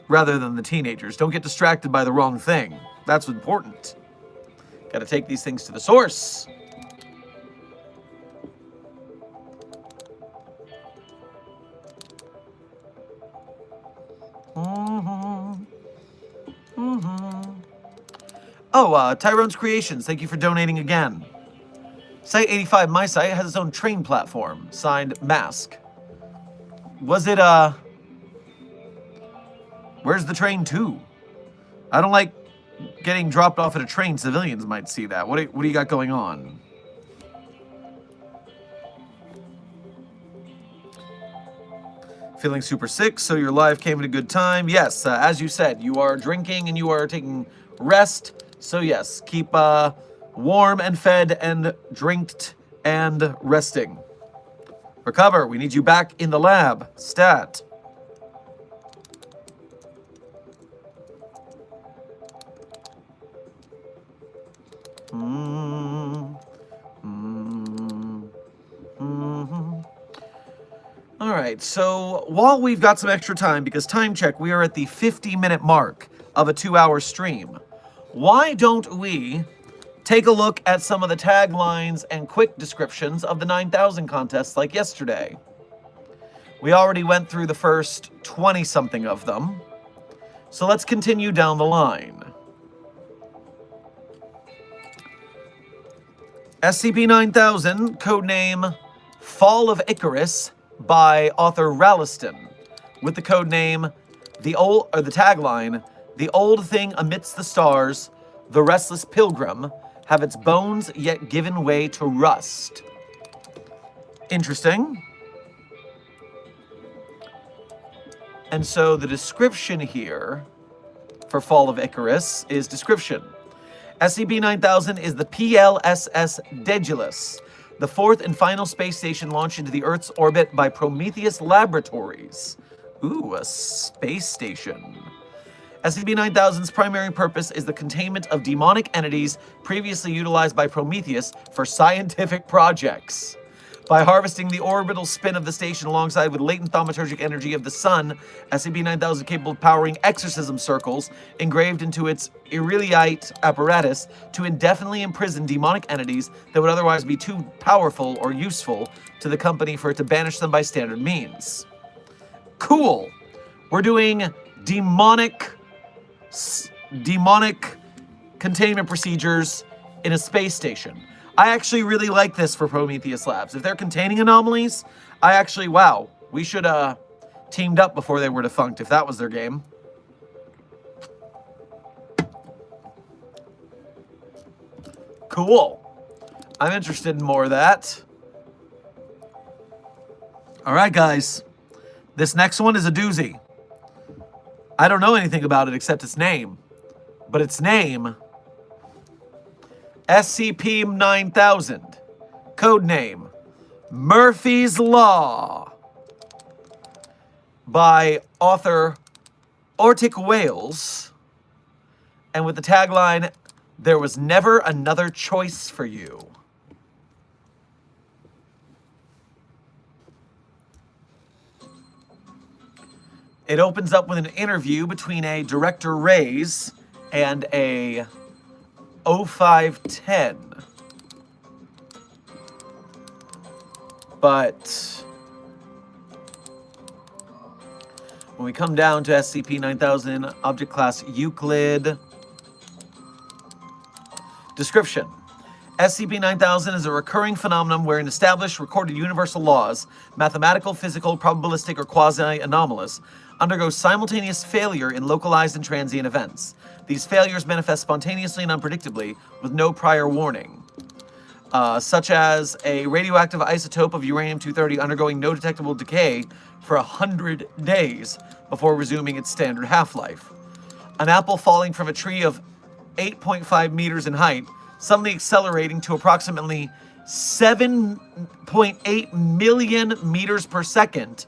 Rather than the teenagers. Don't get distracted by the wrong thing. That's important. Gotta take these things to the source. Oh, Tyrone's Creations, thank you for donating again. Site 85, my site, has its own train platform. Signed, Mask. Was it, where's the train to? I don't like getting dropped off at a train. Civilians might see that. What do you got going on? Feeling super sick, so your live came at a good time. Yes, as you said, you are drinking and you are taking rest. So yes, keep warm and fed and drinked and resting. Recover. We need you back in the lab. Stat. All right, so while we've got some extra time, because time check, we are at the 50-minute mark of a 2-hour stream. Why don't we take a look at some of the taglines and quick descriptions of the 9,000 contests like yesterday? We already went through the first 20-something of them, so let's continue down the line. SCP-9000, codename Fall of Icarus, by author Ralliston, with the codename the tagline, "The old thing amidst the stars, the restless pilgrim, have its bones yet given way to rust." Interesting. And so the description here for Fall of Icarus is description. SCP-9000 is the PLSS Daedalus, the fourth and final space station launched into the Earth's orbit by Prometheus Laboratories. Ooh, a space station. SCP-9000's primary purpose is the containment of demonic entities previously utilized by Prometheus for scientific projects. By harvesting the orbital spin of the station alongside with latent thaumaturgic energy of the sun, SCP-9000 is capable of powering exorcism circles engraved into its ireliite apparatus to indefinitely imprison demonic entities that would otherwise be too powerful or useful to the company for it to banish them by standard means. Cool. We're doing demonic containment procedures in a space station. I actually really like this for Prometheus Labs. If they're containing anomalies, wow, we should teamed up before they were defunct if that was their game. Cool. I'm interested in more of that. All right, guys. This next one is a doozy. I don't know anything about it except its name. But its name, SCP-9000, codename Murphy's Law, by author Arctic Wales, and with the tagline, "There was never another choice for you." It opens up with an interview between a Director Reyes and a 0510. But when we come down to SCP-9000, Object Class Euclid. Description. SCP-9000 is a recurring phenomenon wherein established, recorded universal laws, mathematical, physical, probabilistic, or quasi-anomalous, undergo simultaneous failure in localized and transient events. These failures manifest spontaneously and unpredictably, with no prior warning. Such as a radioactive isotope of uranium-230 undergoing no detectable decay for 100 days before resuming its standard half-life. An apple falling from a tree of 8.5 meters in height, suddenly accelerating to approximately 7.8 million meters per second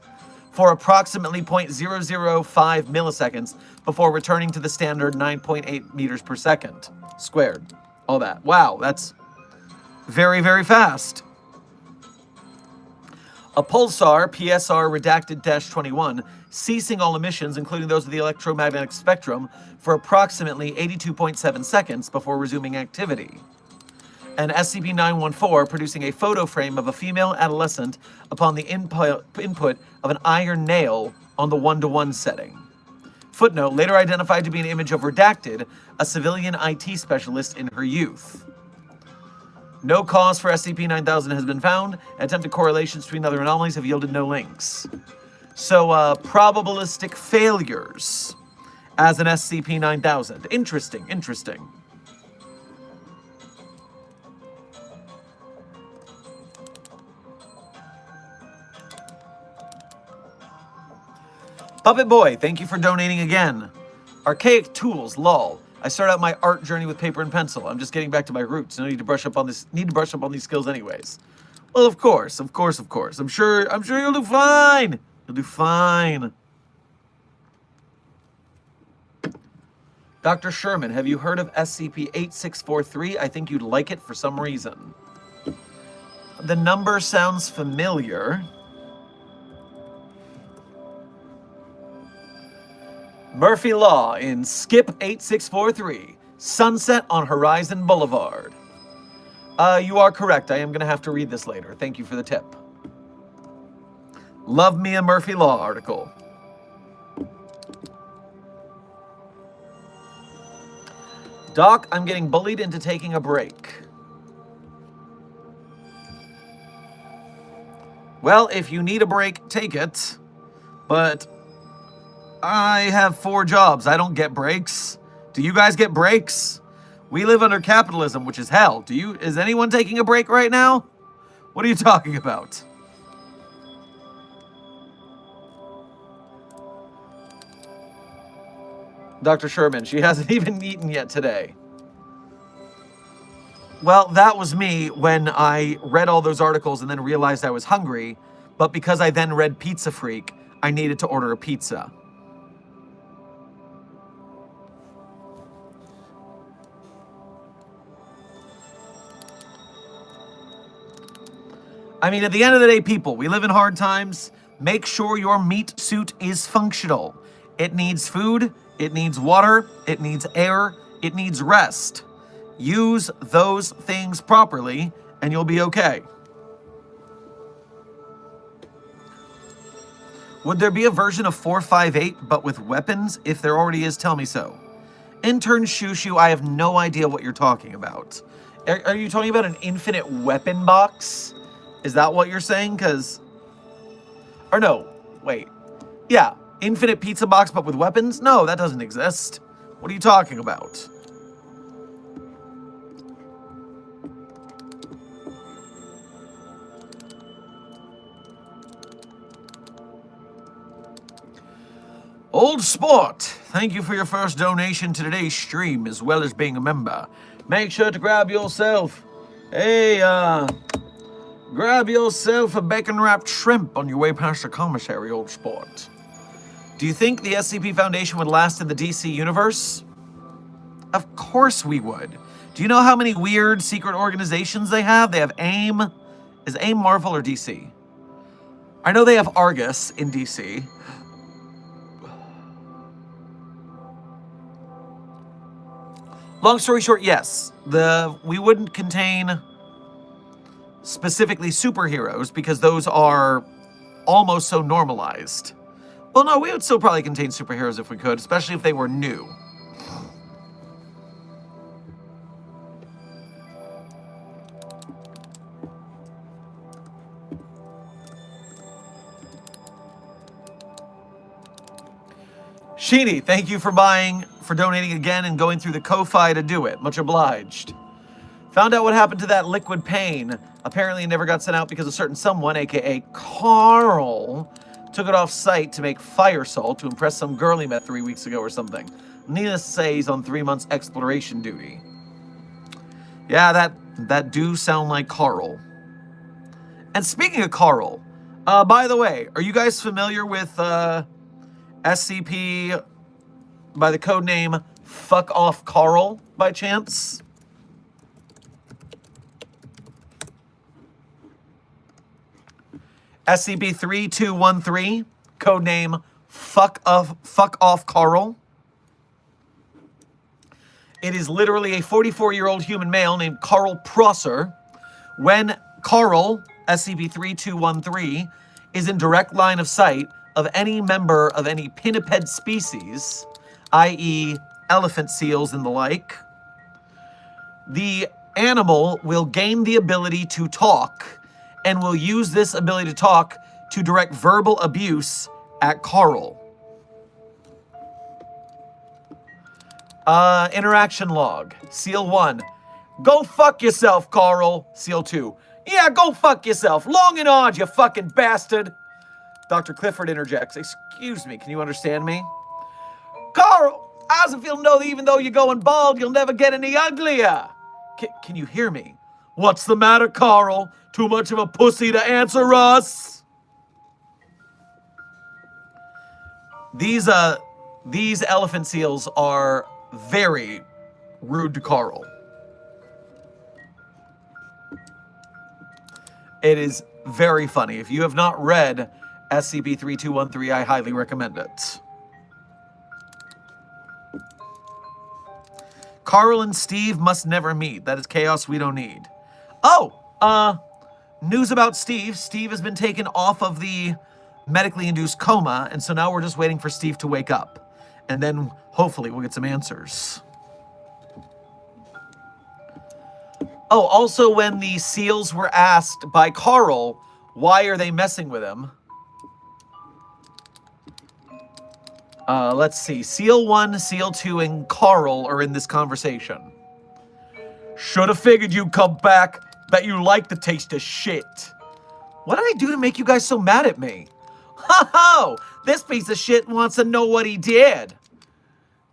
for approximately 0.005 milliseconds before returning to the standard 9.8 meters per second squared. all that. Wow, that's very, very fast. A pulsar, PSR redacted -21, ceasing all emissions, including those of the electromagnetic spectrum, for approximately 82.7 seconds before resuming activity. An SCP-914 producing a photo frame of a female adolescent upon the input of an iron nail on the 1:1 setting. Footnote, later identified to be an image of Redacted, a civilian IT specialist in her youth. No cause for SCP-9000 has been found. Attempted correlations between other anomalies have yielded no links. So, probabilistic failures as an SCP-9000. Interesting, interesting. Puppet Boy, thank you for donating again. Archaic tools, lol. I started out my art journey with paper and pencil. I'm just getting back to my roots. I need to brush up on this. Need to brush up on these skills, anyways. Well, of course. I'm sure you'll do fine. You'll do fine. Dr. Sherman, have you heard of SCP-8643? I think you'd like it for some reason. The number sounds familiar. Murphy Law in Skip 8643, Sunset on Horizon Boulevard. You are correct. I am going to have to read this later. Thank you for the tip. Love me a Murphy Law article. Doc, I'm getting bullied into taking a break. Well, if you need a break, take it. But I have 4 jobs. I don't get breaks. Do you guys get breaks? We live under capitalism, which is hell. Is anyone taking a break right now? What are you talking about? Dr. Sherman, she hasn't even eaten yet today. Well, that was me when I read all those articles and then realized I was hungry. But because I then read Pizza Freak, I needed to order a pizza. I mean, at the end of the day, people, we live in hard times. Make sure your meat suit is functional. It needs food, it needs water, it needs air, it needs rest. Use those things properly, and you'll be okay. Would there be a version of 458, but with weapons? If there already is, tell me so. Intern Shushu, I have no idea what you're talking about. Are you talking about an infinite weapon box? Is that what you're saying? Or no, wait. Yeah, infinite pizza box but with weapons? No, that doesn't exist. What are you talking about? Old Sport, thank you for your first donation to today's stream as well as being a member. Make sure to grab yourself grab yourself a bacon-wrapped shrimp on your way past the commissary, Old Sport. Do you think the SCP Foundation would last in the DC universe? Of course we would. Do you know how many weird secret organizations they have? They have AIM. Is AIM Marvel or DC? I know they have Argus in DC. Long story short, yes. We wouldn't contain specifically superheroes because those are almost so normalized. Well, no, we would still probably contain superheroes if we could, especially if they were new. Sheeny, thank you for donating again and going through the Ko-Fi to do it. Much obliged. Found out what happened to that liquid pain. Apparently it never got sent out because a certain someone, aka Carl, took it off site to make fire salt to impress some girl he met 3 weeks ago or something. Needless to say, he's on 3 months exploration duty. Yeah, that do sound like Carl. And speaking of Carl, by the way, are you guys familiar with SCP by the code name Fuck Off Carl by chance? SCP-3213, codename Fuck Off Carl. It is literally a 44-year-old human male named Carl Prosser. When Carl, SCP-3213, is in direct line of sight of any member of any pinniped species, i.e. elephant seals and the like, the animal will gain the ability to talk and will use this ability to talk to direct verbal abuse at Carl. Interaction log. Seal 1. Go fuck yourself, Carl. Seal 2. Yeah, go fuck yourself. Long and hard, you fucking bastard. Dr. Clifford interjects. Excuse me, can you understand me? Carl, how's it feel to know that even though you're going bald, you'll never get any uglier? Can you hear me? What's the matter, Carl? Too much of a pussy to answer us? These elephant seals are very rude to Carl. It is very funny. If you have not read SCP-3213, I highly recommend it. Carl and Steve must never meet. That is chaos we don't need. Oh, news about Steve. Steve has been taken off of the medically induced coma, and so now we're just waiting for Steve to wake up. And then hopefully we'll get some answers. Oh, also when the seals were asked by Carl, why are they messing with him? Let's see. Seal 1, Seal 2, and Carl are in this conversation. Should have figured you'd come back. Bet you like the taste of shit. What did I do to make you guys so mad at me? Ho-ho! This piece of shit wants to know what he did.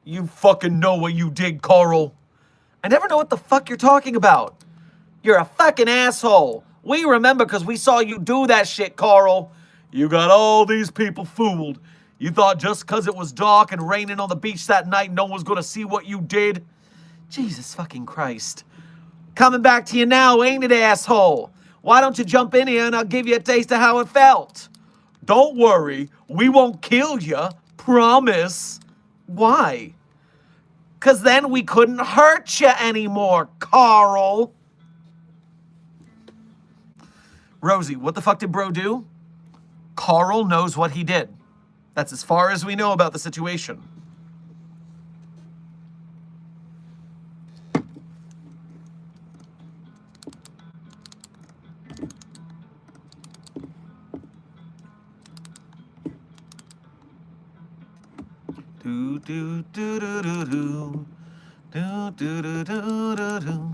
You fucking know what you did, Carl. I never know what the fuck you're talking about. You're a fucking asshole. We remember because we saw you do that shit, Carl. You got all these people fooled. You thought just because it was dark and raining on the beach that night, no one's gonna see what you did? Jesus fucking Christ. Coming back to you now, ain't it, asshole? Why don't you jump in here and I'll give you a taste of how it felt? Don't worry, we won't kill you. Promise. Why? Because then we couldn't hurt you anymore, Carl. Rosie, what the fuck did bro do? Carl knows what he did. That's as far as we know about the situation. Do do do do do do do do do do do do.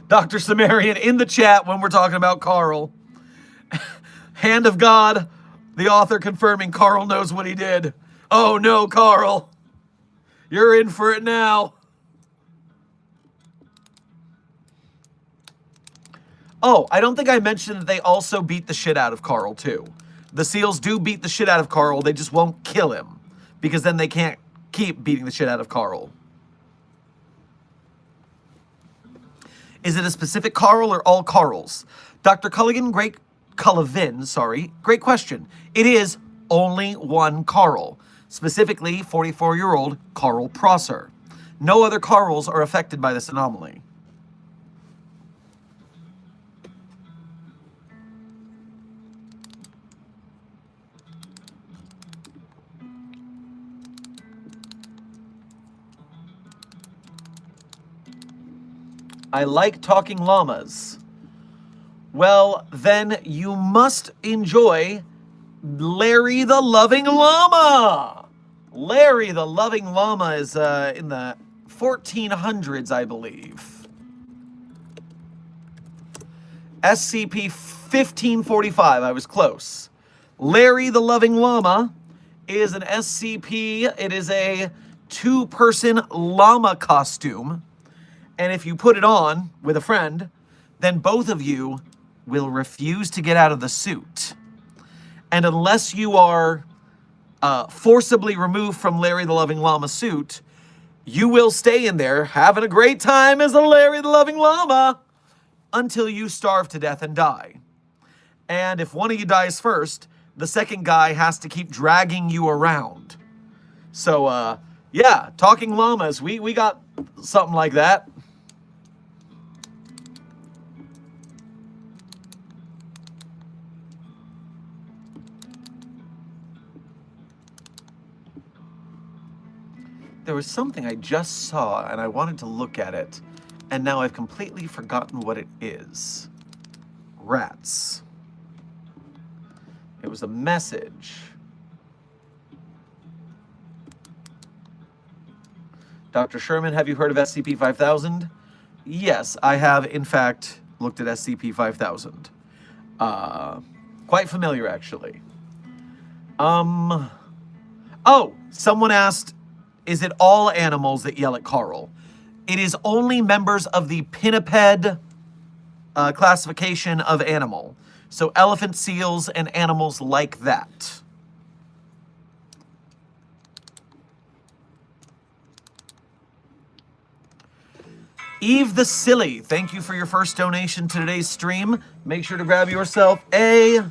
Dr. Sumerian in the chat when we're talking about Carl. Hand of God, the author confirming Carl knows what he did. Oh no, Carl. You're in for it now. Oh, I don't think I mentioned that they also beat the shit out of Carl, too. The seals do beat the shit out of Carl, they just won't kill him. Because then they can't keep beating the shit out of Carl. Is it a specific Carl or all Carls? Dr. Culligan, great question. It is only one Carl. Specifically, 44-year-old Carl Prosser. No other Carls are affected by this anomaly. I like talking llamas. Well, then you must enjoy Larry the Loving Llama. Larry the Loving Llama is in the 1400s, I believe. SCP-1545, I was close. Larry the Loving Llama is an SCP. It is a two-person llama costume. And if you put it on with a friend, then both of you will refuse to get out of the suit. And unless you are forcibly removed from Larry the Loving Llama suit, You will stay in there having a great time as a Larry the Loving Llama until you starve to death and die. And if one of you dies first, the second guy has to keep dragging you around. So, yeah, talking llamas, we got something like that. There was something I just saw, and I wanted to look at it, and now I've completely forgotten what it is. Rats. It was a message. Dr. Sherman, have you heard of SCP-5000? Yes, I have, in fact, looked at SCP-5000. Quite familiar, actually. Oh, someone asked, is it all animals that yell at Carl? It is only members of the pinniped classification of animal. So elephant, seals, and animals like that. Eve the Silly, thank you for your first donation to today's stream. Make sure to grab yourself a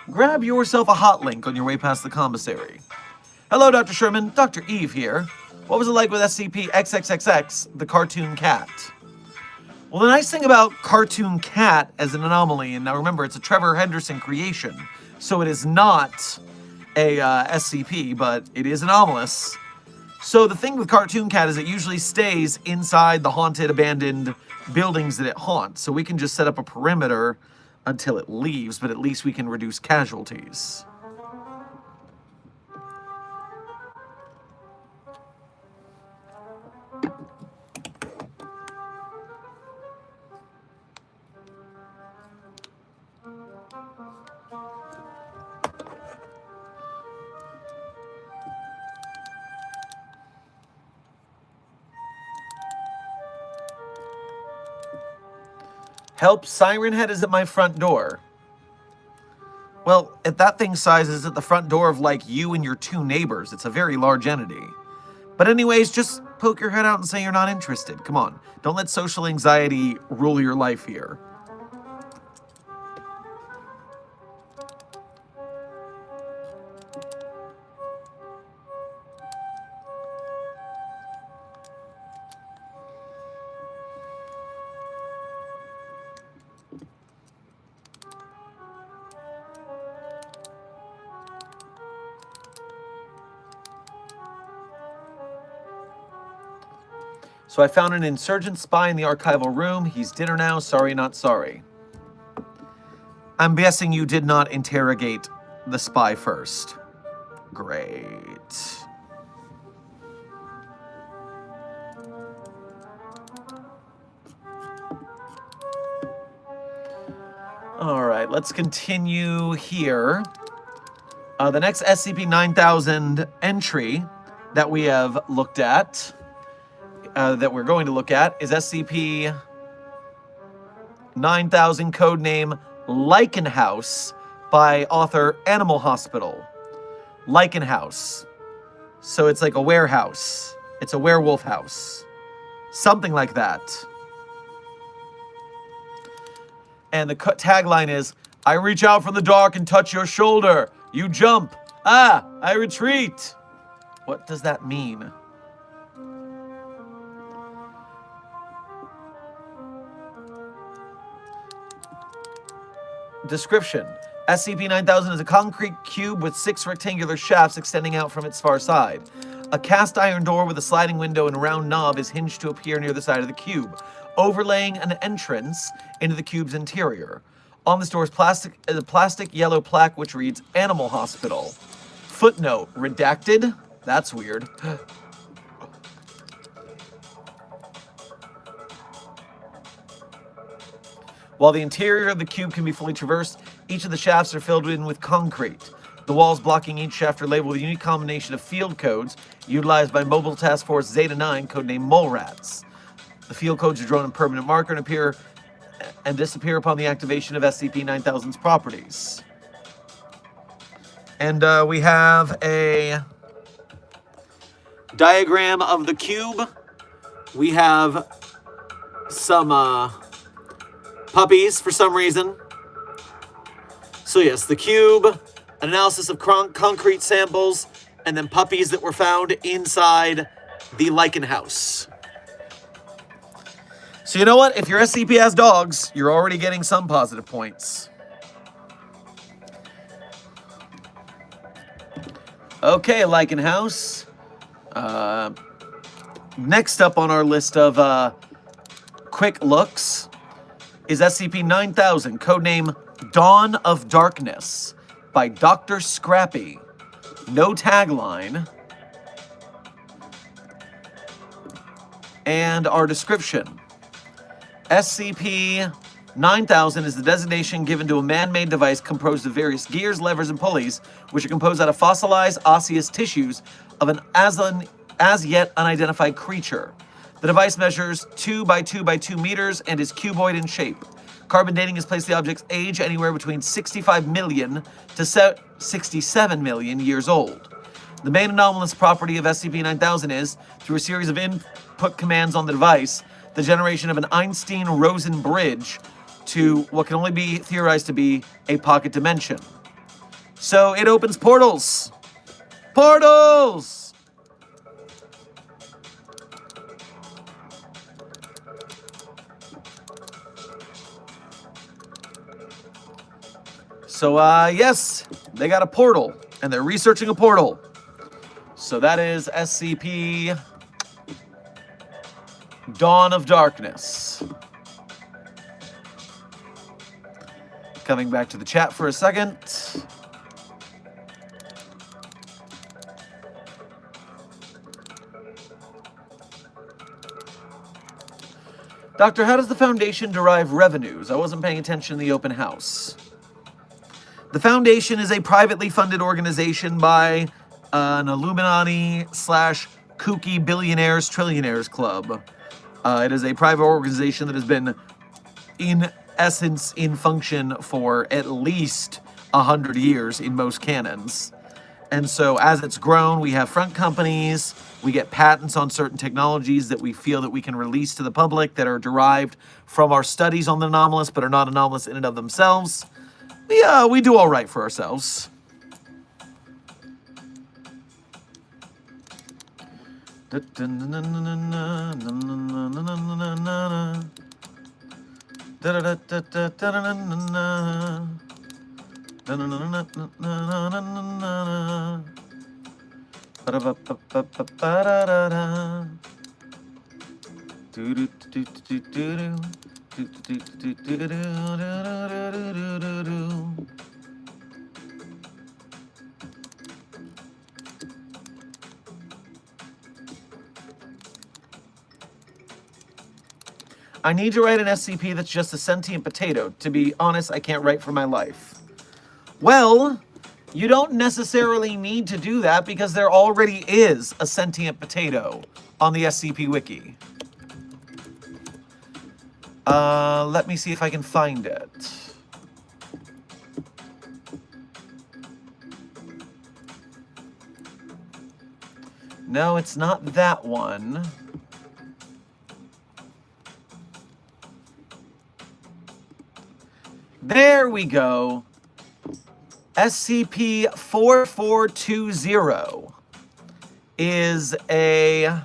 hot link on your way past the commissary. Hello, Dr. Sherman. Dr. Eve here. What was it like with SCP-XXXX, the cartoon cat? Well, the nice thing about Cartoon Cat as an anomaly, and now remember, it's a Trevor Henderson creation, so it is not a SCP, but it is anomalous. So the thing with Cartoon Cat is it usually stays inside the haunted, abandoned buildings that it haunts. So we can just set up a perimeter until it leaves, but at least we can reduce casualties. Help, Siren Head is at my front door. Well, at that thing size is at the front door of, like, you and your two neighbors. It's a very large entity. But anyways, just poke your head out and say you're not interested. Come on. Don't let social anxiety rule your life here. So I found an insurgent spy in the archival room. He's dinner now. Sorry, not sorry. I'm guessing you did not interrogate the spy first. Great. All right, let's continue here. The next SCP-9000 entry that we have looked at, that we're going to look at, is SCP-9000, codename Lichen House, by author Animal Hospital. Lichen House. So it's like a warehouse. It's a werewolf house. Something like that. And the tagline is, I reach out from the dark and touch your shoulder. You jump. Ah, I retreat. What does that mean? Description. SCP-9000 is a concrete cube with 6 rectangular shafts extending out from its far side. A cast iron door with a sliding window and round knob is hinged to appear near the side of the cube, overlaying an entrance into the cube's interior. On this door is a plastic yellow plaque which reads Animal Hospital. Footnote, redacted? That's weird. While the interior of the cube can be fully traversed, each of the shafts are filled in with concrete. The walls blocking each shaft are labeled with a unique combination of field codes utilized by Mobile Task Force Zeta-9, codenamed Mole Rats. The field codes are drawn in permanent marker and appear and disappear upon the activation of SCP-9000's properties. And we have a diagram of the cube. We have some puppies for some reason. So yes, the cube, an analysis of concrete samples, and then puppies that were found inside the lichen house. So you know what? If your SCP has dogs, you're already getting some positive points. Okay, lichen house. Next up on our list of quick looks is SCP-3000, codename Dawn of Darkness, by Dr. Scrappy. No tagline. And our description. SCP-9000 is the designation given to a man-made device composed of various gears, levers, and pulleys, which are composed out of fossilized osseous tissues of an as yet unidentified creature. The device measures 2 by 2 by 2 meters and is cuboid in shape. Carbon dating has placed the object's age anywhere between 65 million to 67 million years old. The main anomalous property of SCP-9000 is, through a series of input commands on the device, the generation of an Einstein-Rosen bridge to what can only be theorized to be a pocket dimension. So it opens portals. Portals! So, yes, they got a portal, and they're researching a portal. So that is SCP Dawn of Darkness. Coming back to the chat for a second. Doctor, how does the Foundation derive revenues? I wasn't paying attention in the open house. The Foundation is a privately funded organization by an Illuminati/kooky billionaires trillionaires club. It is a private organization that has been, in essence, in function for at least 100 years in most canons. And so as it's grown, we have front companies, we get patents on certain technologies that we feel that we can release to the public that are derived from our studies on the anomalous, but are not anomalous in and of themselves. Yeah, we do all right for ourselves. I need to write an SCP that's just a sentient potato. To be honest, I can't write for my life. Well, you don't necessarily need to do that because there already is a sentient potato on the SCP Wiki. Let me see if I can find it. No, it's not that one. There we go. SCP-4420 is a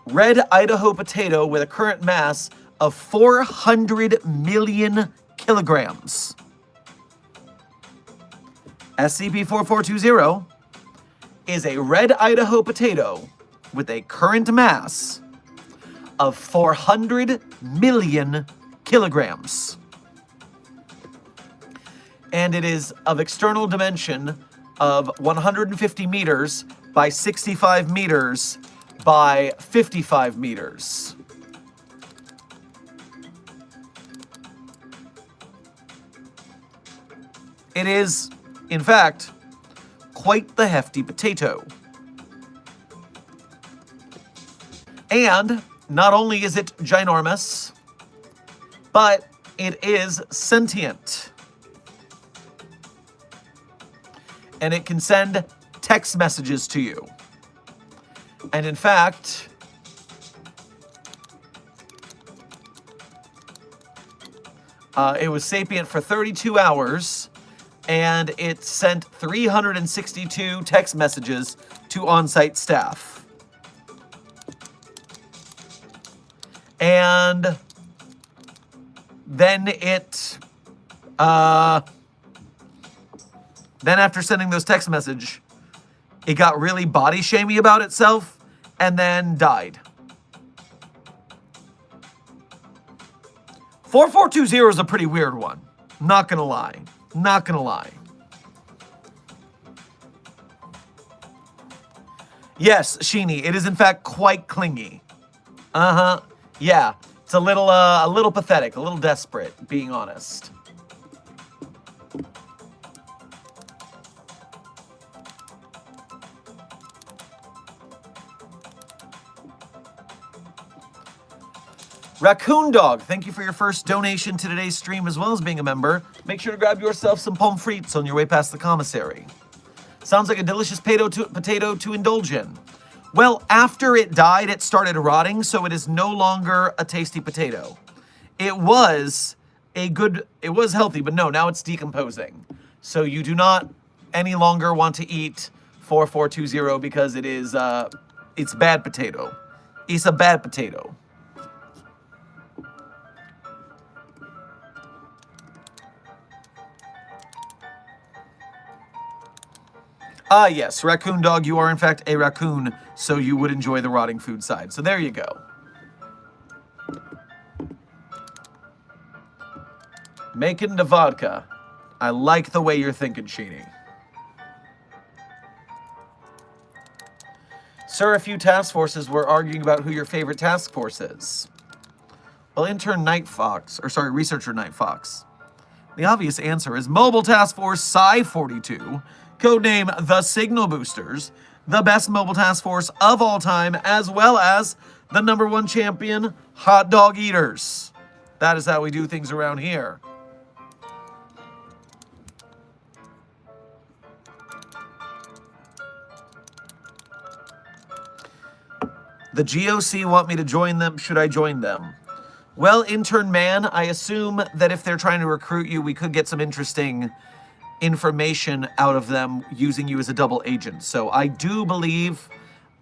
red Idaho potato with a current mass of 400 million kilograms. SCP-4420 is a red Idaho potato with a current mass of 400 million kilograms. And it is of external dimension of 150 meters by 65 meters by 55 meters. It is, in fact, quite the hefty potato. And not only is it ginormous, but it is sentient. And it can send text messages to you. And in fact, it was sapient for 32 hours, and it sent 362 text messages to on-site staff. And then then after sending those text messages, it got really body shamey about itself and then died. 4420 is a pretty weird one. Not gonna lie. Not gonna lie. Yes, Sheeny, it is in fact quite clingy. Uh-huh. Yeah. It's a little pathetic, a little desperate, being honest. Raccoon Dog, thank you for your first donation to today's stream as well as being a member. Make sure to grab yourself some pommes frites on your way past the commissary. Sounds like a delicious potato to indulge in. Well, after it died, it started rotting, so it is no longer a tasty potato. It was healthy, but no, now it's decomposing. So you do not any longer want to eat 4420 because it is, it's bad potato. It's a bad potato. Ah, yes, Raccoon Dog, you are in fact a raccoon, so you would enjoy the rotting food side. So there you go. Making the vodka. I like the way you're thinking, Sheeny. Sir, a few task forces were arguing about who your favorite task force is. Well, Researcher Night Fox. The obvious answer is Mobile Task Force Psi-42, codename the Signal Boosters, the best mobile task force of all time, as well as the #1 champion, Hot Dog Eaters. That is how we do things around here. The GOC want me to join them. Should I join them? Well, Intern Man, I assume that if they're trying to recruit you, we could get some interesting information out of them using you as a double agent. So I do believe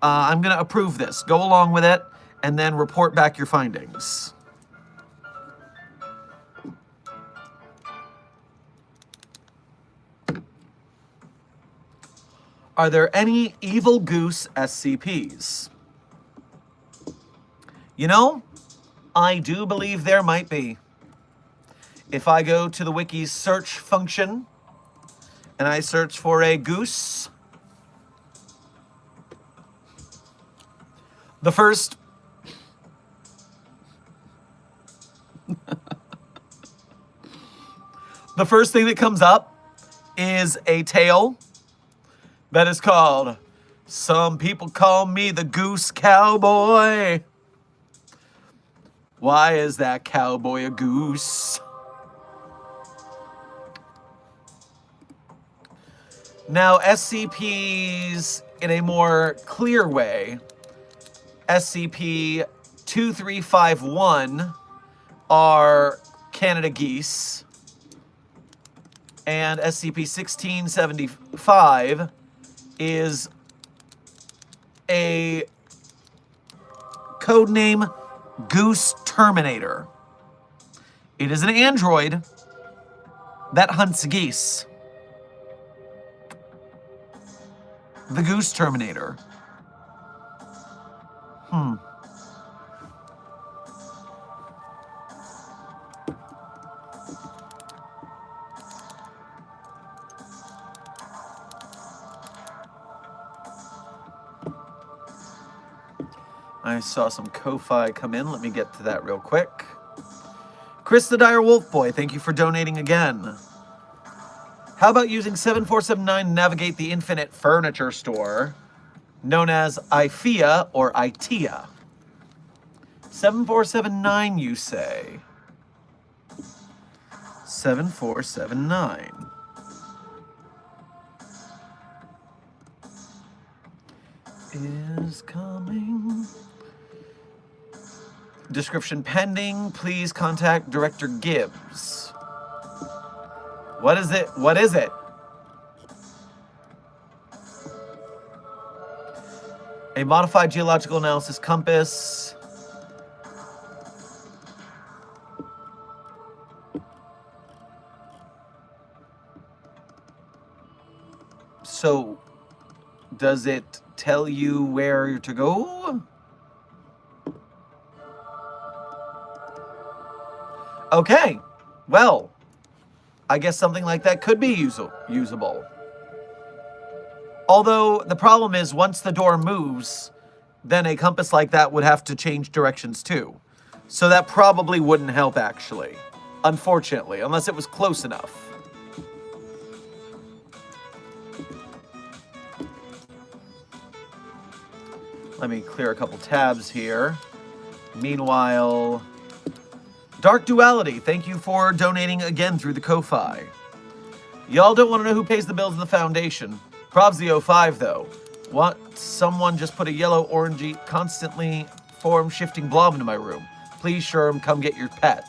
I'm going to approve this. Go along with it and then report back your findings. Are there any Evil Goose SCPs? You know, I do believe there might be. If I go to the wiki's search function and I search for a goose, the first thing that comes up is a tale that is called Some People Call Me the Goose Cowboy. Why is that cowboy a goose? Now, SCPs, in a more clear way, SCP-2351 are Canada geese, and SCP-1675 is a codename Goose Terminator. It is an android that hunts geese. The Goose Terminator. I saw some Ko-Fi come in. Let me get to that real quick. Chris the Dire Wolf Boy, thank you for donating again. How about using 7479 to navigate the infinite furniture store, known as IFEA or ITEA? 7479, you say? 7479. is coming. Description pending. Please contact Director Gibbs. What is it? What is it? A modified geological analysis compass. So, does it tell you where to go? Okay, well, I guess something like that could be usable. Although, the problem is, once the door moves, then a compass like that would have to change directions too. So that probably wouldn't help, actually. Unfortunately, unless it was close enough. Let me clear a couple tabs here. Meanwhile, Dark Duality, thank you for donating again through the Ko-Fi. Y'all don't want to know who pays the bills in the Foundation. Probs the 05, though. What? Someone just put a yellow, orangey, constantly form-shifting blob into my room. Please, Sherm, come get your pet.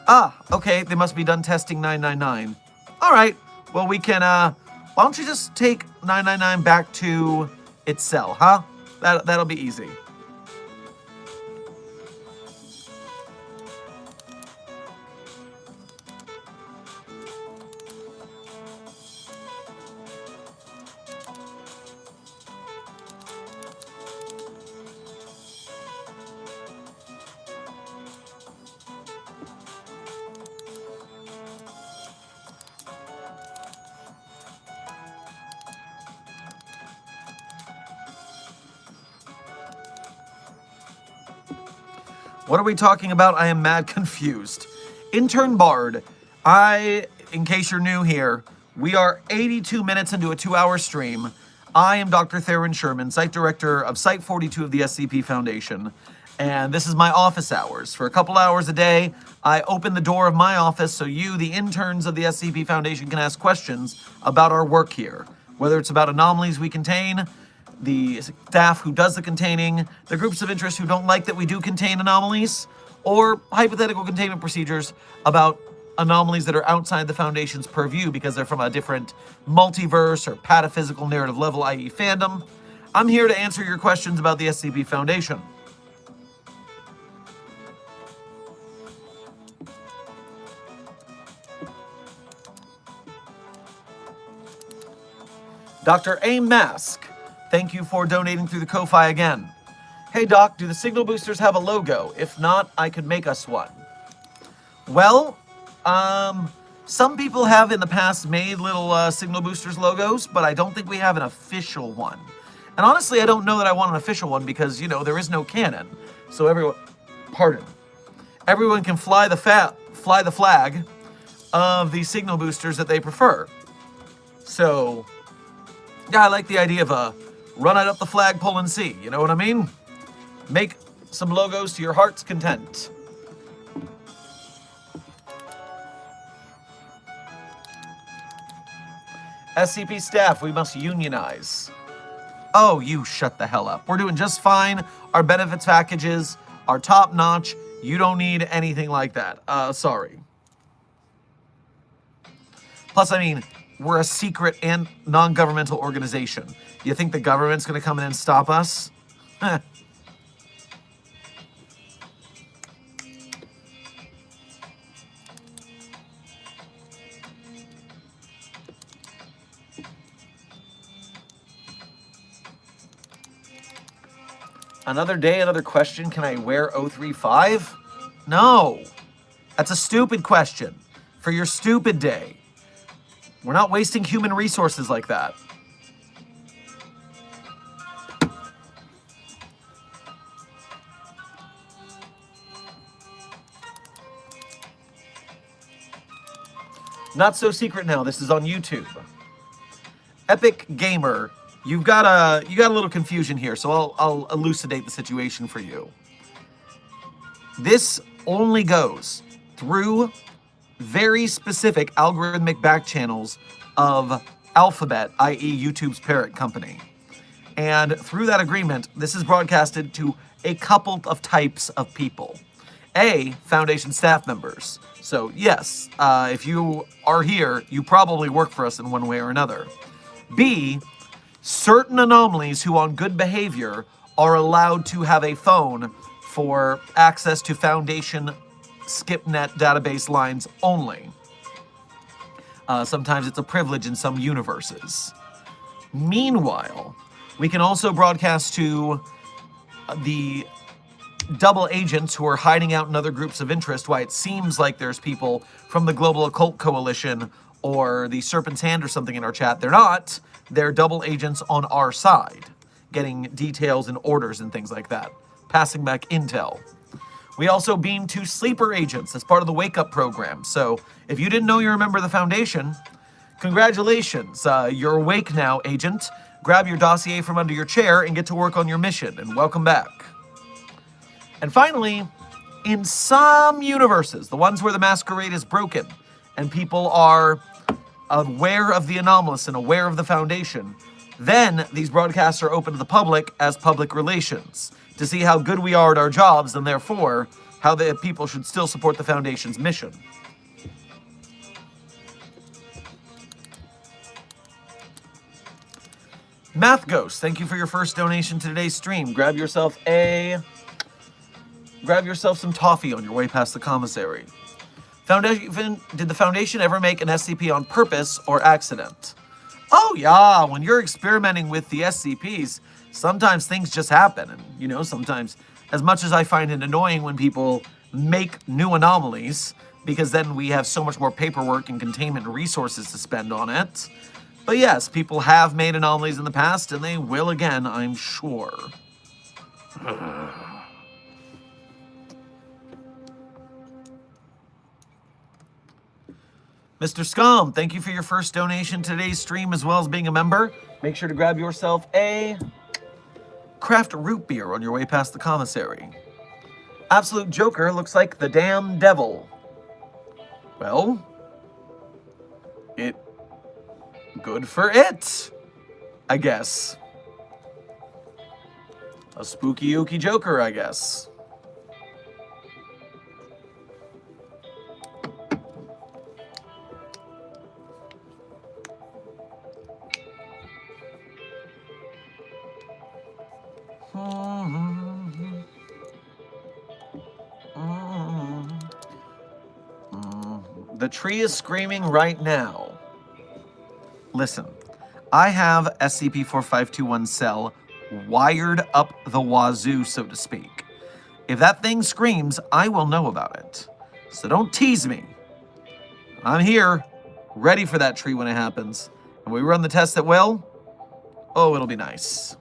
Ah, okay, they must be done testing 999. All right, well, we can, why don't you just take 999 back to its cell, huh? That'll be easy. What are we talking about? I am mad confused. Intern Bard, in case you're new here, we are 82 minutes into a 2-hour stream. I am Dr. Theron Sherman, Site Director of Site 42 of the SCP Foundation, and this is my office hours. For a couple hours a day, I open the door of my office so you, the interns of the SCP Foundation, can ask questions about our work here. Whether it's about anomalies we contain, the staff who does the containing, the groups of interest who don't like that we do contain anomalies, or hypothetical containment procedures about anomalies that are outside the Foundation's purview because they're from a different multiverse or pataphysical narrative level, i.e. fandom. I'm here to answer your questions about the SCP Foundation. Dr. A. Mask, thank you for donating through the Ko-Fi again. Hey Doc, do the signal boosters have a logo? If not, I could make us one. Well, some people have in the past made little signal boosters logos, but I don't think we have an official one. And honestly, I don't know that I want an official one because, you know, there is no canon. So everyone can fly the flag of the signal boosters that they prefer. So, yeah, I like the idea of a run it up the flagpole and see, you know what I mean? Make some logos to your heart's content. SCP staff, we must unionize. Oh, you shut the hell up. We're doing just fine. Our benefits packages are top notch. You don't need anything like that. Sorry. Plus, I mean, we're a secret and non-governmental organization. You think the government's going to come in and stop us? Another day, another question. Can I wear 035? No. That's a stupid question. For your stupid day. We're not wasting human resources like that. Not so secret now. This is on YouTube. Epic Gamer, you've got a little confusion here, so I'll elucidate the situation for you. This only goes through very specific algorithmic back channels of Alphabet, i.e. YouTube's parent company. And through that agreement, this is broadcasted to a couple of types of people. A, Foundation staff members. So yes, if you are here, you probably work for us in one way or another. B, certain anomalies who on good behavior are allowed to have a phone for access to Foundation SkipNet database lines only. Sometimes it's a privilege in some universes. Meanwhile, we can also broadcast to the double agents who are hiding out in other groups of interest, why it seems like there's people from the Global Occult Coalition or the Serpent's Hand or something in our chat. They're not. They're double agents on our side, getting details and orders and things like that, passing back intel. We also beam to sleeper agents as part of the wake-up program. So if you didn't know you're a member of the Foundation, congratulations. You're awake now, agent. Grab your dossier from under your chair and get to work on your mission, and welcome back. And finally, in some universes, the ones where the masquerade is broken and people are aware of the anomalous and aware of the Foundation, then these broadcasts are open to the public as public relations to see how good we are at our jobs and therefore how the people should still support the Foundation's mission. Math Ghost, thank you for your first donation to today's stream. Grab yourself some toffee on your way past the commissary. Did the Foundation ever make an SCP on purpose or accident? Oh yeah, when you're experimenting with the SCPs, sometimes things just happen. And, sometimes, as much as I find it annoying when people make new anomalies, because then we have so much more paperwork and containment resources to spend on it. But yes, people have made anomalies in the past, and they will again, I'm sure. Mr. Scum, thank you for your first donation to today's stream, as well as being a member. Make sure to grab yourself a craft root beer on your way past the commissary. Absolute Joker looks like the damn devil. Well, good for it, I guess. A spooky ooky Joker, I guess. The tree is screaming right now. Listen, I have SCP-4521 cell wired up the wazoo, so to speak. If that thing screams, I will know about it. So don't tease me. I'm here, ready for that tree when it happens. And we run the test at will. Oh, it'll be nice.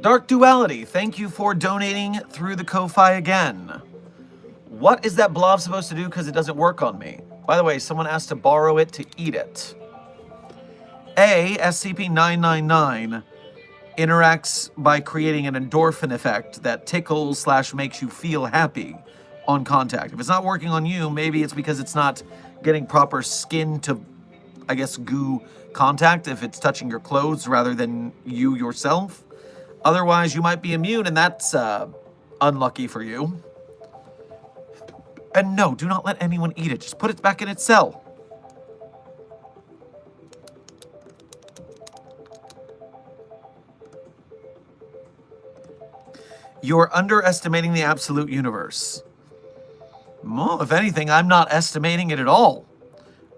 Dark Duality, thank you for donating through the Ko-Fi again. What is that blob supposed to do because it doesn't work on me? By the way, someone asked to borrow it to eat it. A, SCP-999 interacts by creating an endorphin effect that tickles / makes you feel happy on contact. If it's not working on you, maybe it's because it's not getting proper skin to, I guess, goo contact if it's touching your clothes rather than you yourself. Otherwise, you might be immune, and that's unlucky for you. And no, do not let anyone eat it. Just put it back in its cell. You're underestimating the absolute universe. Well, if anything, I'm not estimating it at all.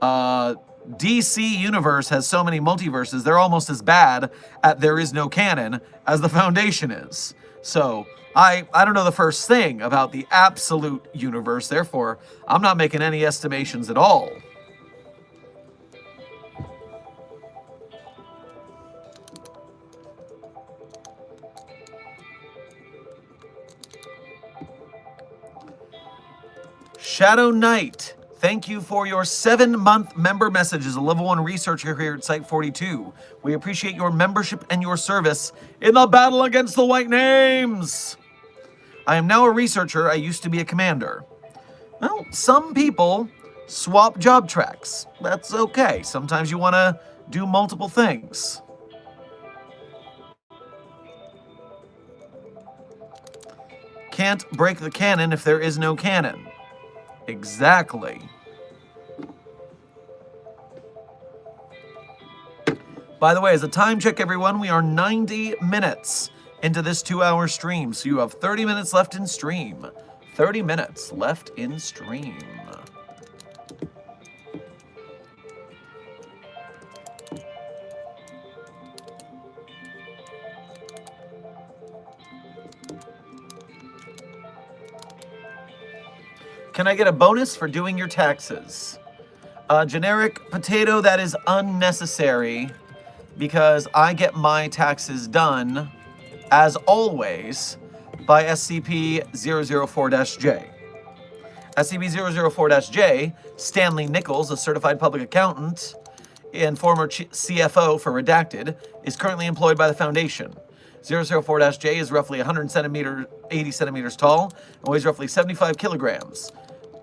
DC Universe has so many multiverses, they're almost as bad at there is no canon as the Foundation is. So, I don't know the first thing about the absolute universe, therefore, I'm not making any estimations at all. Shadow Knight, Thank you for your 7-month member message as a level 1 researcher here at Site 42. We appreciate your membership and your service in the battle against the White Names. I am now a researcher. I used to be a commander. Well, some people swap job tracks. That's okay. Sometimes you want to do multiple things. Can't break the canon if there is no canon. Exactly. By the way, as a time check, everyone, we are 90 minutes into this 2-hour stream, so you have 30 minutes left in stream. 30 minutes left in stream. Can I get a bonus for doing your taxes? Generic potato, that is unnecessary because I get my taxes done, as always, by SCP-004-J. SCP-004-J, Stanley Nichols, a certified public accountant and former CFO for Redacted, is currently employed by the Foundation. 004-J is roughly 80 centimeters tall and weighs roughly 75 kilograms.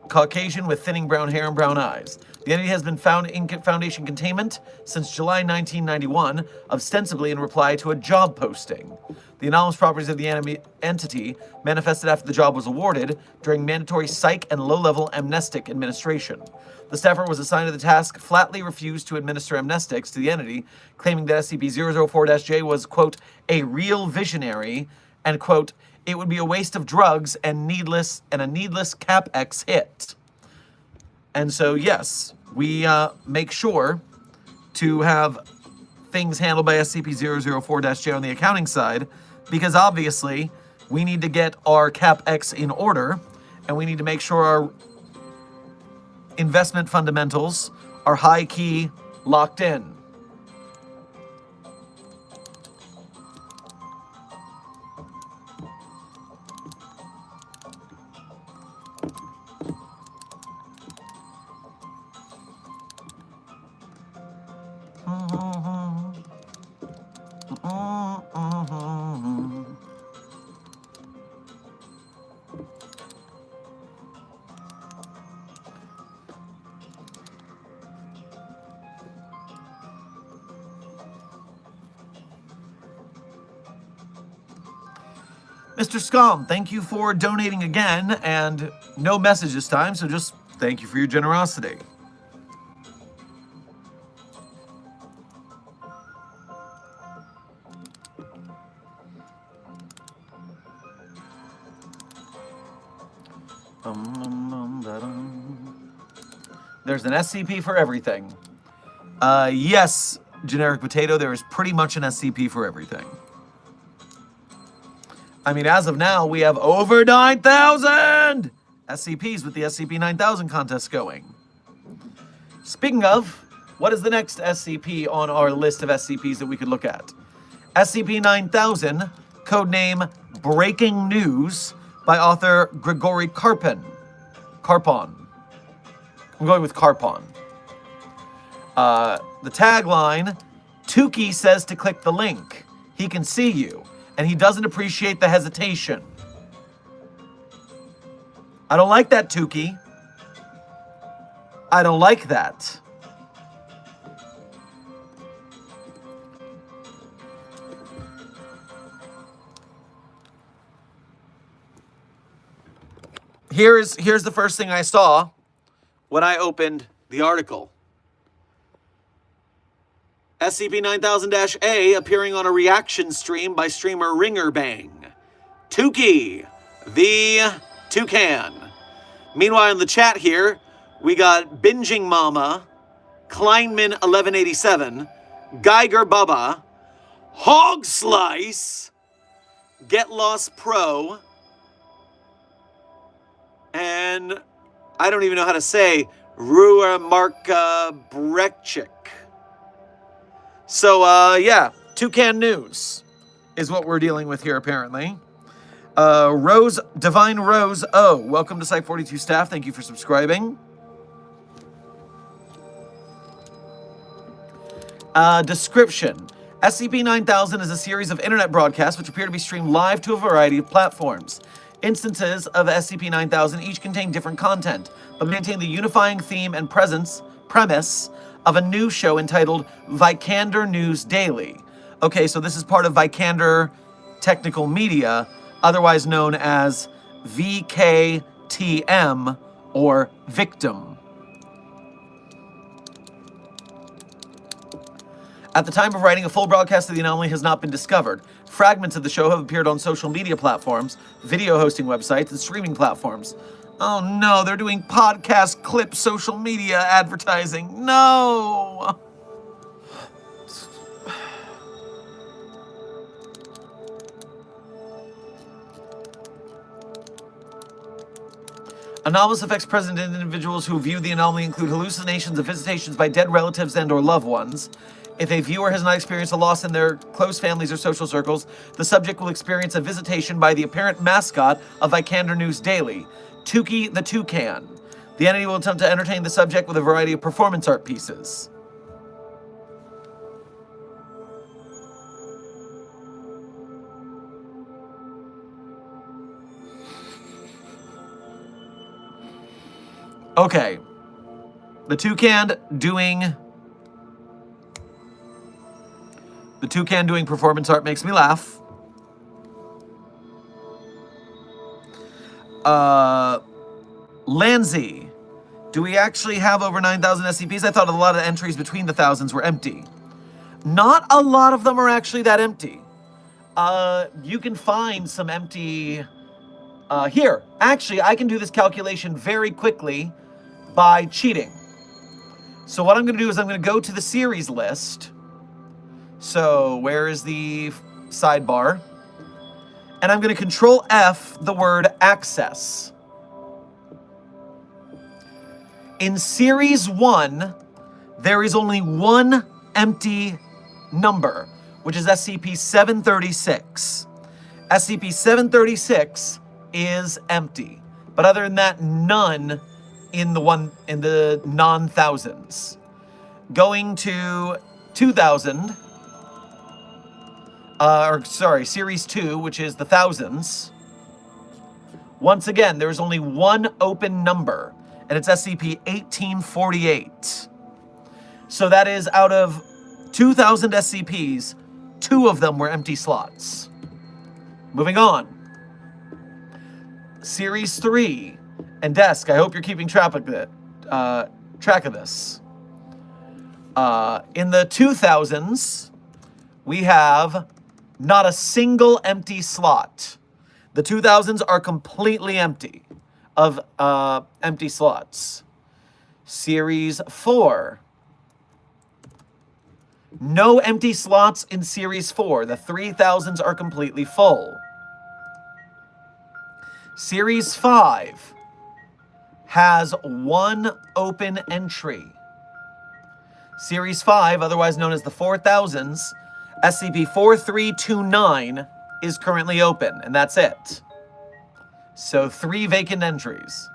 Caucasian with thinning brown hair and brown eyes. The entity has been found in Foundation containment since July 1991, ostensibly in reply to a job posting. The anomalous properties of the entity manifested after the job was awarded during mandatory psych and low-level amnestic administration. The staffer was assigned to the task flatly refused to administer amnestics to the entity, claiming that SCP-004-J was, quote, a real visionary, and, quote, it would be a waste of drugs and a needless CapEx hit. And so, yes, we make sure to have things handled by SCP-004-J on the accounting side, because obviously we need to get our CapEx in order, and we need to make sure our investment fundamentals are high-key locked in. Mr. Scum, thank you for donating again, and no message this time, so just thank you for your generosity. There's an SCP for everything. Yes, Generic Potato, there is pretty much an SCP for everything. I mean, as of now, we have over 9,000 SCPs with the SCP-9000 contest going. Speaking of, what is the next SCP on our list of SCPs that we could look at? SCP-9000, codename Breaking News, by author Grigory Karpon. I'm going with Karpon. The tagline, Tukey says to click the link. He can see you. And he doesn't appreciate the hesitation. I don't like that, Tukey. I don't like that. Here's the first thing I saw when I opened the article. SCP-9000-A appearing on a reaction stream by streamer Ringer Bang. Tukey, the Toucan. Meanwhile, in the chat here, we got Binging Mama, Kleinman 1187, Geiger Bubba, Hog Slice, Get Lost Pro, and I don't even know how to say Rua Marka Brekchik. So, yeah, Toucan News is what we're dealing with here, apparently. Divine Rose O, welcome to Site 42 staff. Thank you for subscribing. Description. SCP-9000 is a series of internet broadcasts which appear to be streamed live to a variety of platforms. Instances of SCP-9000 each contain different content, but maintain the unifying theme and premise of a new show entitled Vikander News Daily. Okay, so this is part of Vikander Technical Media, otherwise known as VKTM, or Victim. At the time of writing, a full broadcast of the anomaly has not been discovered. Fragments of the show have appeared on social media platforms, video hosting websites, and streaming platforms. Oh no, they're doing podcast clip social media advertising. No! Anomalous effects present in individuals who view the anomaly include hallucinations of visitations by dead relatives and or loved ones. If a viewer has not experienced a loss in their close families or social circles, the subject will experience a visitation by the apparent mascot of Vikander News Daily, Tukey the Toucan. The entity will attempt to entertain the subject with a variety of performance art pieces. Okay. The toucan doing performance art makes me laugh. Lanzi, do we actually have over 9,000 SCPs? I thought a lot of entries between the thousands were empty. Not a lot of them are actually that empty. You can find some empty... here, actually, I can do this calculation very quickly by cheating. So what I'm going to do is I'm going to go to the series list. So where is the sidebar? And I'm going to Control F the word access. In Series 1, there is only one empty number, which is SCP-3036. SCP-3036 is empty. But other than that, none in the non-thousands. Going to 2000, Series 2, which is the thousands. Once again, there's only one open number, and it's SCP-1848. So that is out of 2,000 SCPs, 2 of them were empty slots. Moving on. Series 3. And Desk, I hope you're keeping track of this. In the 2000s, we have not a single empty slot. The 2000s are completely empty of empty slots. Series 4. No empty slots in Series 4. The 3000s are completely full. Series 5 has one open entry. Series 5, otherwise known as the 4000s, SCP-4329 is currently open, and that's it. So 3 vacant entries.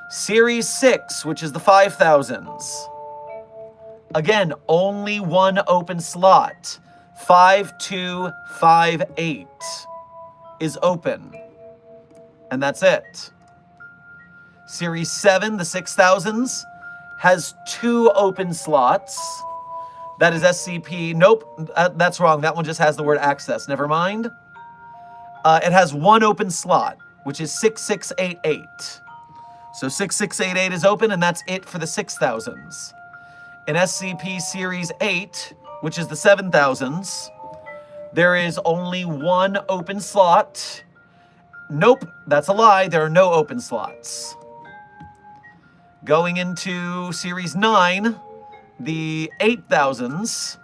Series 6, which is the 5000s. Again, only one open slot. 5258 is open, and that's it. Series 7, the 6000s, has 2 open slots. That is SCP... Nope, that's wrong. That one just has the word access. Never mind. It has 1 open slot, which is 6688. So 6688 is open, and that's it for the 6000s. In SCP Series 8, which is the 7000s, there is only 1 open slot. Nope, that's a lie. There are no open slots. Going into Series 9, the 8000s.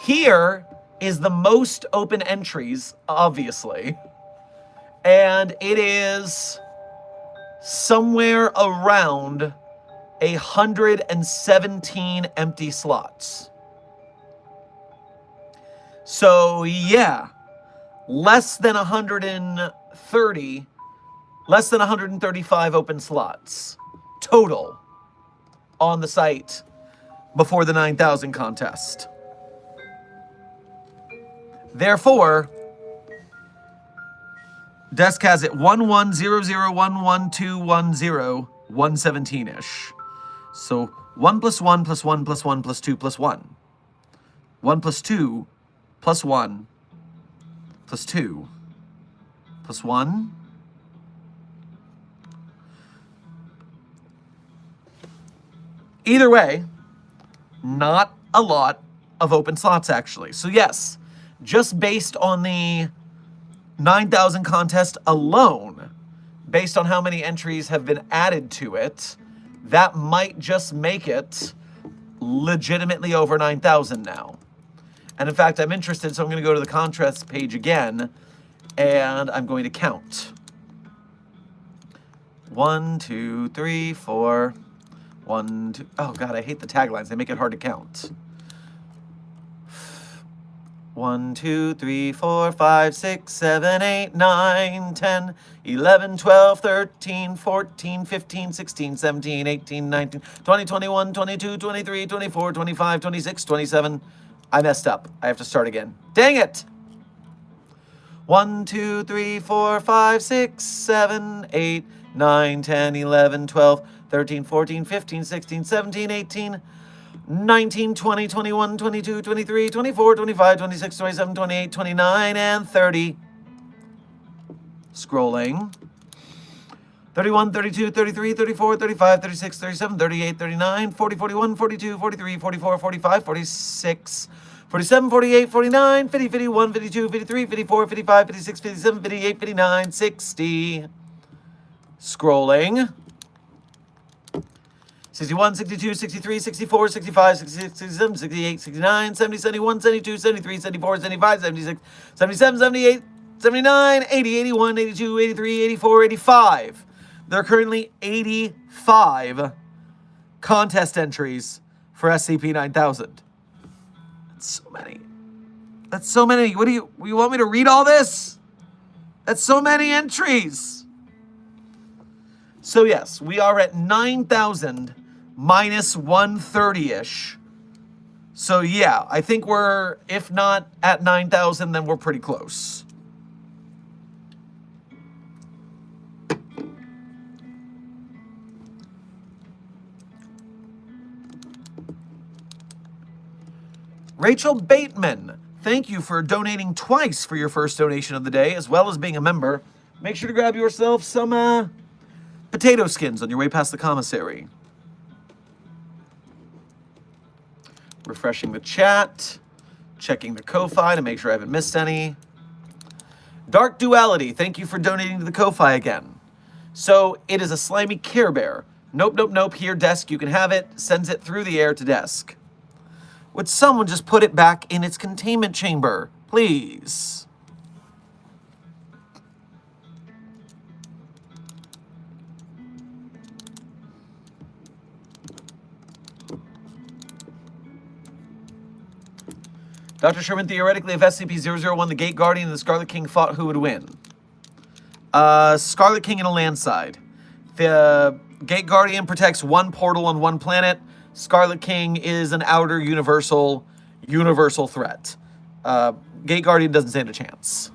Here is the most open entries, obviously. And it is somewhere around 117 empty slots. So, yeah, less than 130, less than 135 open slots total on the site before the 9,000 contest. Therefore, Desk has it 110011210117-ish. So 1 plus 1 plus 1 plus 1 plus 2 plus 1. 1 plus 2 plus 1 plus 2 plus 1. Either way, not a lot of open slots, actually. So yes, just based on the 9,000 contest alone, based on how many entries have been added to it, that might just make it legitimately over 9,000 now. And in fact, I'm interested, so I'm going to go to the contest page again, and I'm going to count. 1, 2, 3, 4... 1, 2, oh God, I hate the taglines. They make it hard to count. 1, 2, 3, 4, 5, 6, 7, 8, 9, 10, 11, 12, 13, 14, 15, 16, 17, 18, 19, 20, 21, 22, 23, 24, 25, 26, 27. I messed up. I have to start again. Dang it! 1, 2, 3, 4, 5, 6, 7, 8, 9, 10, 11, 12, 13, 14, 15, 16, 17, 18, 19, 20, 21, 22, 23, 24, 25, 26, 27, 28, 29, and 30. Scrolling. 31, 32, 33, 34, 35, 36, 37, 38, 39, 40, 41, 42, 43, 44, 45, 46, 47, 48, 49, 50, 51, 52, 53, 54, 55, 56, 57, 58, 59, 60. Scrolling. 61, 62, 63, 64, 65, 66, 67, 68, 69, 70, 71, 72, 73, 74, 75, 76, 77, 78, 79, 80, 81, 82, 83, 84, 85. There are currently 85 contest entries for SCP-9000. That's so many. That's so many. What do you want me to read all this? That's so many entries. So yes, we are at 9,000 minus 130-ish. So yeah, I think we're, if not at 9,000, then we're pretty close. Rachel Bateman, thank you for donating twice for your first donation of the day, as well as being a member. Make sure to grab yourself some potato skins on your way past the commissary. Refreshing the chat, checking the Ko-Fi to make sure I haven't missed any. Dark Duality, thank you for donating to the Ko-Fi again. So it is a slimy Care Bear. Nope, nope, nope. Here, desk, you can have it. Sends it through the air to desk. Would someone just put it back in its containment chamber, please? Dr. Sherman, theoretically, if SCP-001, the Gate Guardian, and the Scarlet King fought, who would win? Scarlet King and a land-side. The Gate Guardian protects one portal on one planet. Scarlet King is an outer universal threat. Gate Guardian doesn't stand a chance.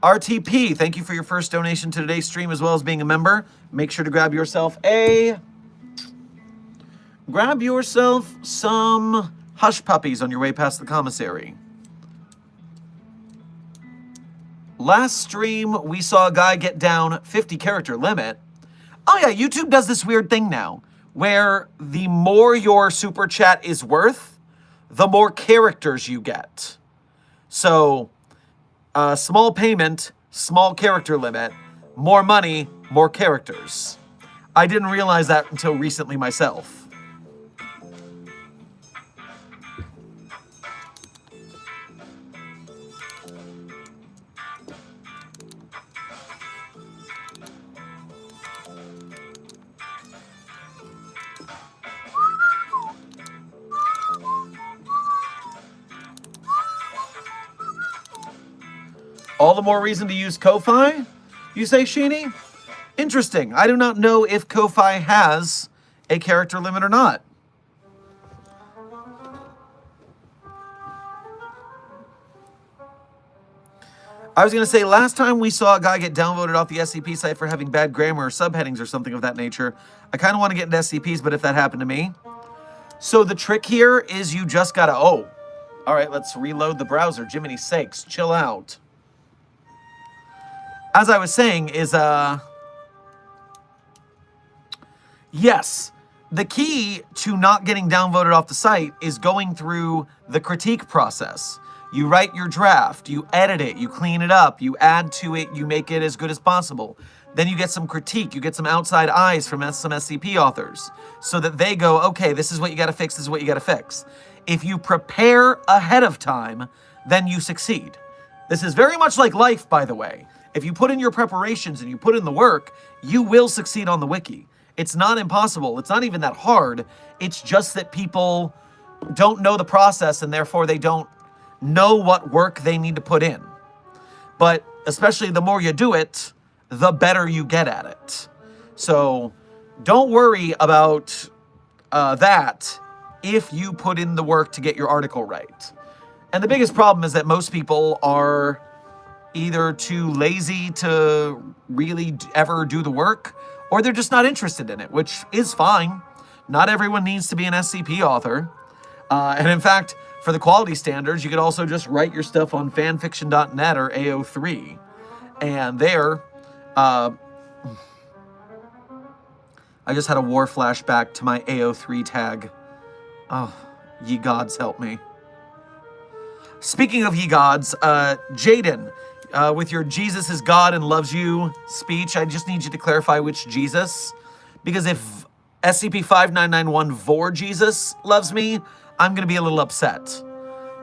RTP, thank you for your first donation to today's stream as well as being a member. Make sure to grab yourself some hush puppies on your way past the commissary. Last stream, we saw a guy get down 50 character limit. Oh yeah, YouTube does this weird thing now, where the more your super chat is worth, the more characters you get. So, small payment, small character limit, more money, more characters. I didn't realize that until recently myself. All the more reason to use Ko-Fi, you say, Sheeny? Interesting. I do not know if Ko-Fi has a character limit or not. I was going to say, last time we saw a guy get downvoted off the SCP site for having bad grammar or subheadings or something of that nature. I kind of want to get into SCPs, but if that happened to me. So the trick here is you just got to, all right, let's reload the browser. Jiminy sakes, chill out. As I was saying is, yes, the key to not getting downvoted off the site is going through the critique process. You write your draft, you edit it, you clean it up, you add to it, you make it as good as possible. Then you get some critique, you get some outside eyes from some SCP authors so that they go, okay, this is what you got to fix, this is what you got to fix. If you prepare ahead of time, then you succeed. This is very much like life, by the way. If you put in your preparations and you put in the work, you will succeed on the wiki. It's not impossible. It's not even that hard. It's just that people don't know the process and therefore they don't know what work they need to put in. But especially the more you do it, the better you get at it. So don't worry about that if you put in the work to get your article right. And the biggest problem is that most people are either too lazy to really ever do the work, or they're just not interested in it, which is fine. Not everyone needs to be an SCP author. And in fact, for the quality standards, you could also just write your stuff on fanfiction.net or AO3. And there, I just had a war flashback to my AO3 tag. Oh, ye gods help me. Speaking of ye gods, Jaden, with your Jesus is God and loves you speech, I just need you to clarify which Jesus. Because if SCP-5991 Vor Jesus loves me, I'm going to be a little upset.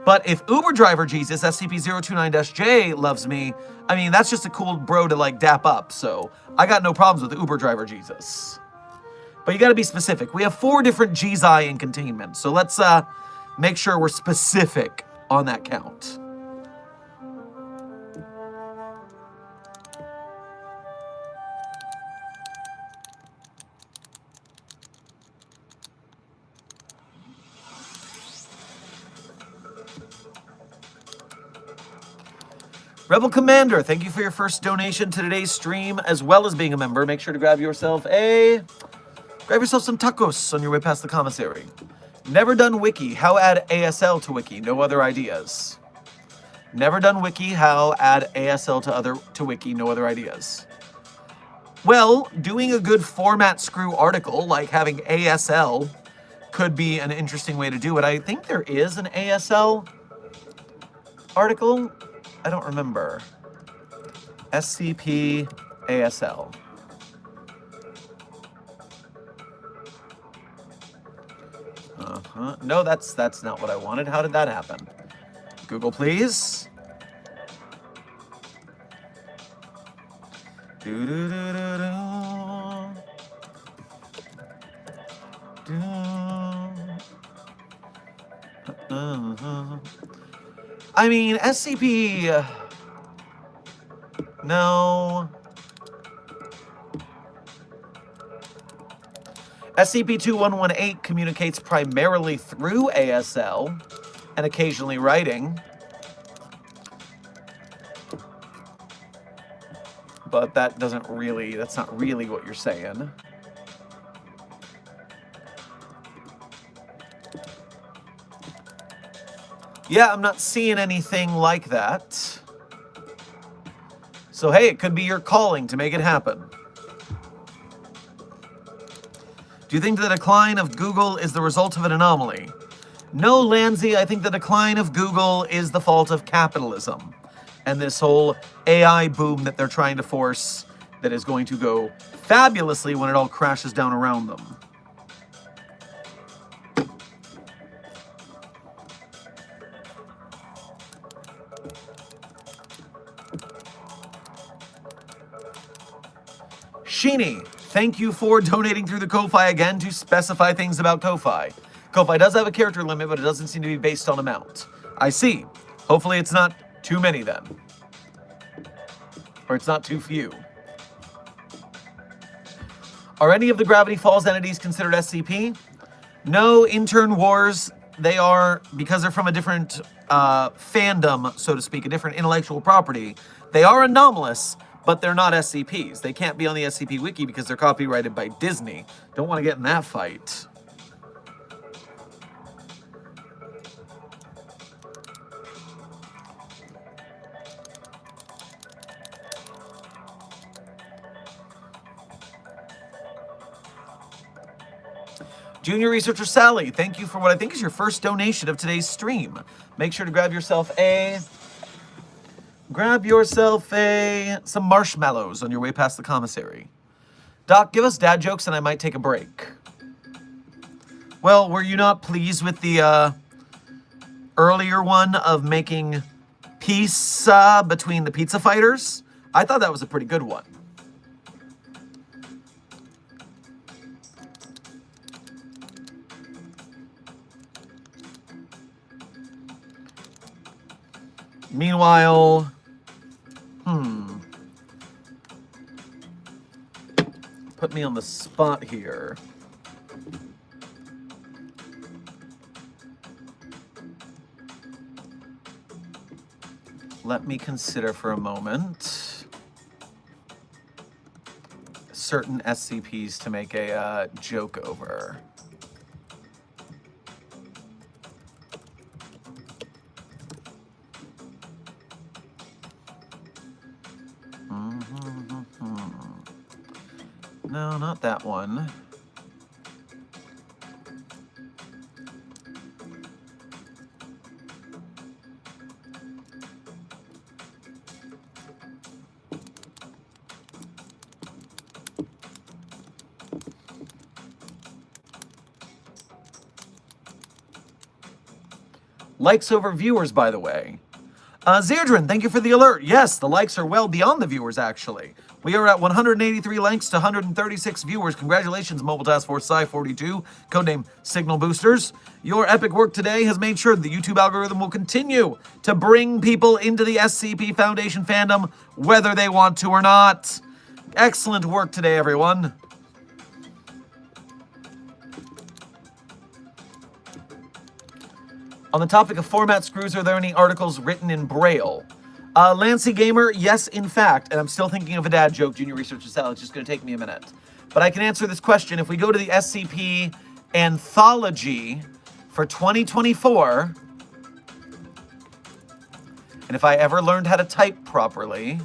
But if Uber driver Jesus, SCP-029-J, loves me, I mean, that's just a cool bro to, like, dap up. So I got no problems with Uber driver Jesus. But you got to be specific. We have 4 different Gzi in containment. So let's make sure we're specific on that count. Rebel Commander, thank you for your first donation to today's stream, as well as being a member. Make sure to grab yourself some tacos on your way past the commissary. Never done wiki, how add ASL to wiki, no other ideas. Never done wiki, how add ASL to wiki, no other ideas. Well, doing a good format screw article, like having ASL, could be an interesting way to do it. I think there is an ASL article. I don't remember. SCP ASL. No, that's not what I wanted. How did that happen? Google, please. I mean, SCP... no. SCP-2118 communicates primarily through ASL and occasionally writing. But that's not really what you're saying. Yeah, I'm not seeing anything like that. So hey, it could be your calling to make it happen. Do you think the decline of Google is the result of an anomaly? No, Lanzy, I think the decline of Google is the fault of capitalism and this whole AI boom that they're trying to force that is going to go fabulously when it all crashes down around them. Sheeny, thank you for donating through the Ko-Fi again to specify things about Ko-Fi. Ko-Fi does have a character limit, but it doesn't seem to be based on amount. I see. Hopefully it's not too many then. Or it's not too few. Are any of the Gravity Falls entities considered SCP? No, Intern Wars, they are, because they're from a different fandom, so to speak, a different intellectual property, they are anomalous, but they're not SCPs. They can't be on the SCP Wiki because they're copyrighted by Disney. Don't want to get in that fight. Junior Researcher Sally, thank you for what I think is your first donation of today's stream. Make sure to grab yourself some marshmallows on your way past the commissary. Doc, give us dad jokes and I might take a break. Well, were you not pleased with the earlier one of making peace between the pizza fighters? I thought that was a pretty good one. Meanwhile, put me on the spot here. Let me consider for a moment certain SCPs to make a joke over. No, not that one. Likes over viewers, by the way. Zairdrin, thank you for the alert. Yes, the likes are well beyond the viewers, actually. We are at 183 likes to 136 viewers. Congratulations, Mobile Task Force Psi-42, codename Signal Boosters. Your epic work today has made sure the YouTube algorithm will continue to bring people into the SCP Foundation fandom, whether they want to or not. Excellent work today, everyone. On the topic of format screws, are there any articles written in Braille? Lancy Gamer, yes, in fact, and I'm still thinking of a dad joke, Junior Researcher Sal. It's just going to take me a minute. But I can answer this question. If we go to the SCP Anthology for 2024, and if I ever learned how to type properly,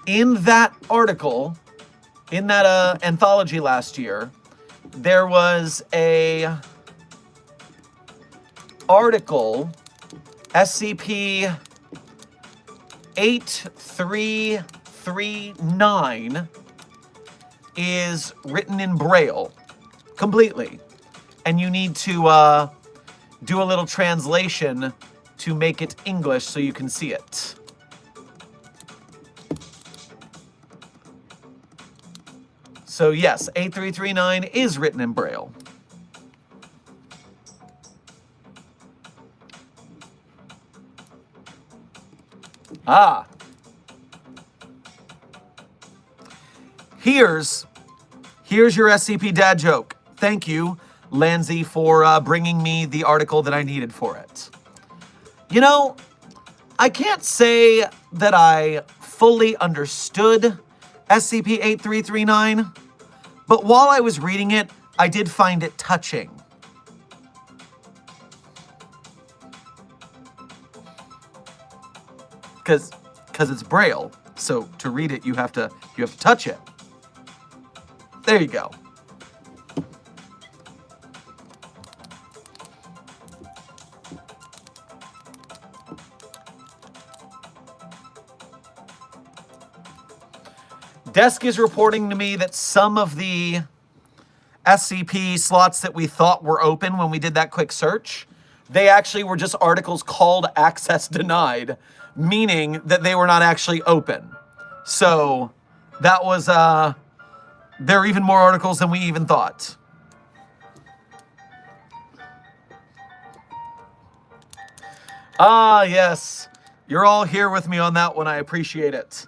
in that article, in that anthology last year, there was a article, SCP-8339 is written in Braille completely, and you need to do a little translation to make it English so you can see it. So yes, 8339 is written in Braille. Ah. Here's your SCP dad joke. Thank you, Lanzy, for bringing me the article that I needed for it. You know, I can't say that I fully understood SCP-8339, but while I was reading it, I did find it touching. Because it's Braille, so to read it, you have to touch it. There you go. Desk is reporting to me that some of the SCP slots that we thought were open when we did that quick search, they actually were just articles called access denied, meaning that they were not actually open. So that was, there are even more articles than we even thought. Ah, yes. You're all here with me on that one. I appreciate it.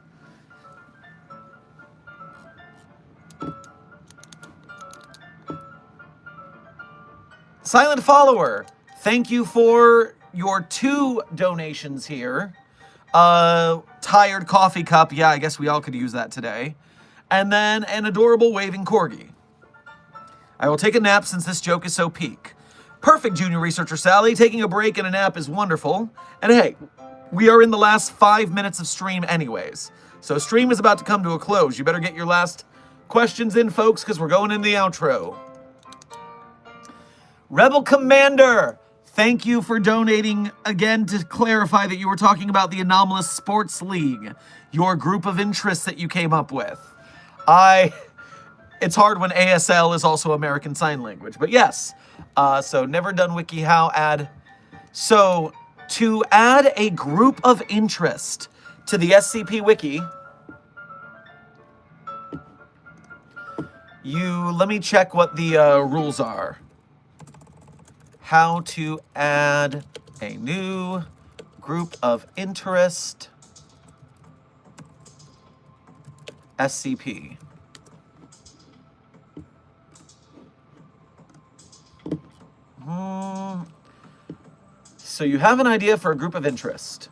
Silent Follower, thank you for your 2 donations here. Tired coffee cup, yeah, I guess we all could use that today. And then an adorable waving corgi. I will take a nap since this joke is so peak. Perfect, Junior Researcher Sally. Taking a break and a nap is wonderful. And hey, we are in the last 5 minutes of stream anyways. So stream is about to come to a close. You better get your last questions in, folks, because we're going in the outro. Rebel Commander, thank you for donating again to clarify that you were talking about the Anomalous Sports League, your group of interests that you came up with. It's hard when ASL is also American Sign Language, but yes. So never done WikiHow add. So to add a group of interest to the SCP Wiki, let me check what the rules are. How to add a new group of interest SCP. So you have an idea for a group of interest.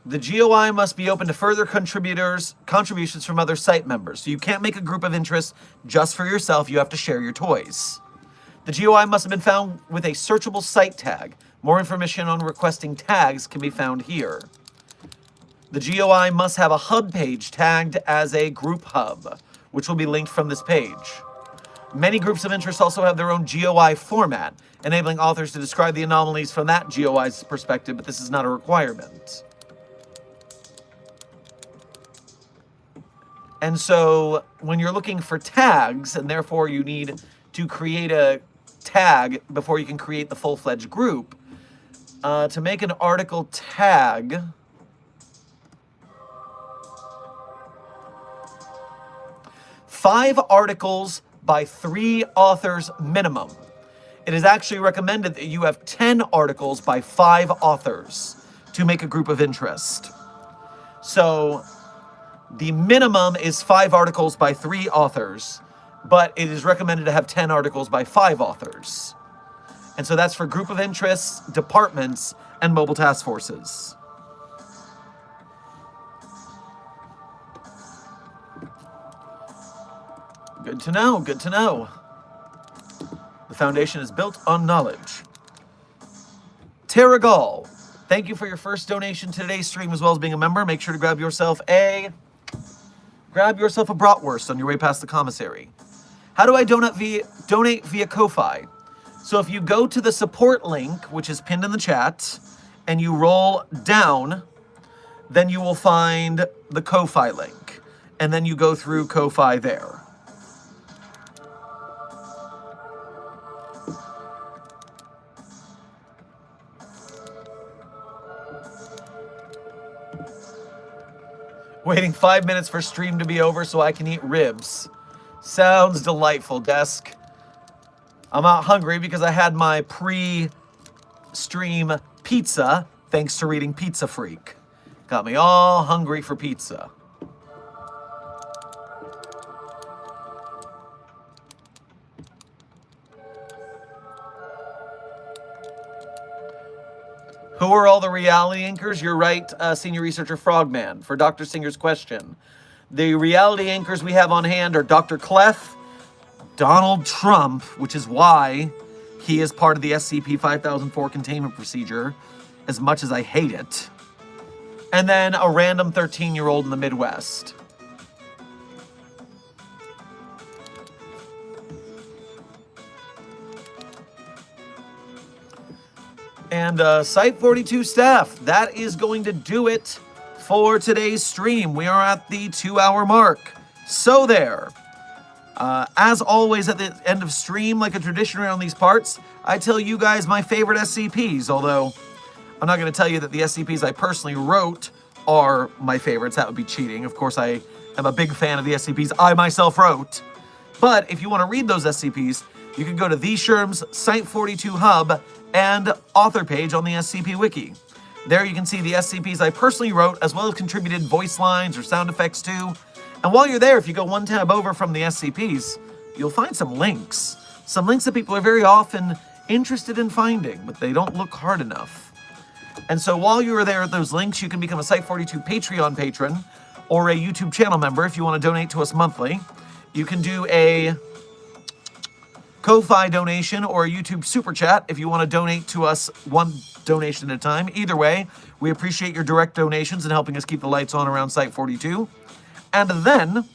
The GOI must be open to further contributions from other site members. So you can't make a group of interest just for yourself. You have to share your toys. The GOI must have been found with a searchable site tag. More information on requesting tags can be found here. The GOI must have a hub page tagged as a group hub, which will be linked from this page. Many groups of interest also have their own GOI format, enabling authors to describe the anomalies from that GOI's perspective, but this is not a requirement. And so when you're looking for tags, and therefore you need to create a tag before you can create the full-fledged group, to make an article tag, five articles by 3 authors minimum. It is actually recommended that you have 10 articles by 5 authors to make a group of interest. So the minimum is 5 articles by 3 authors, but it is recommended to have 10 articles by 5 authors. And so that's for group of interests, departments, and mobile task forces. Good to know, good to know. The Foundation is built on knowledge. Terragal, thank you for your first donation to today's stream as well as being a member. Make sure to grab yourself a bratwurst on your way past the commissary. How do I donate via Ko-Fi? So if you go to the support link, which is pinned in the chat, and you roll down, then you will find the Ko-Fi link. And then you go through Ko-Fi there. Waiting 5 minutes for stream to be over so I can eat ribs. Sounds delightful, Desk. I'm out hungry because I had my pre-stream pizza, thanks to reading Pizza Freak. Got me all hungry for pizza. Who are all the reality anchors? You're right, Senior Researcher Frogman, for Dr. Singer's question. The reality anchors we have on hand are Dr. Clef, Donald Trump, which is why he is part of the SCP-5004 containment procedure, as much as I hate it. And then a random 13-year-old in the Midwest. And Site-42 staff, that is going to do it for today's stream. We are at the 2-hour mark. So there. As always at the end of stream, like a tradition around these parts, I tell you guys my favorite SCPs, although I'm not going to tell you that the SCPs I personally wrote are my favorites. That would be cheating. Of course, I am a big fan of the SCPs I myself wrote. But if you want to read those SCPs, you can go to the Sherm's Site-42 Hub and author page on the SCP Wiki. There you can see the SCPs I personally wrote, as well as contributed voice lines or sound effects to. And while you're there, if you go one tab over from the SCPs, you'll find some links. some links that people are very often interested in finding, but they don't look hard enough. And so while you are there at those links, you can become a Site42 Patreon patron or a YouTube channel member if you want to donate to us monthly. You can do a Ko-Fi donation or a YouTube Super Chat if you want to donate to us one donation at a time. Either way, we appreciate your direct donations and helping us keep the lights on around Site42. And then,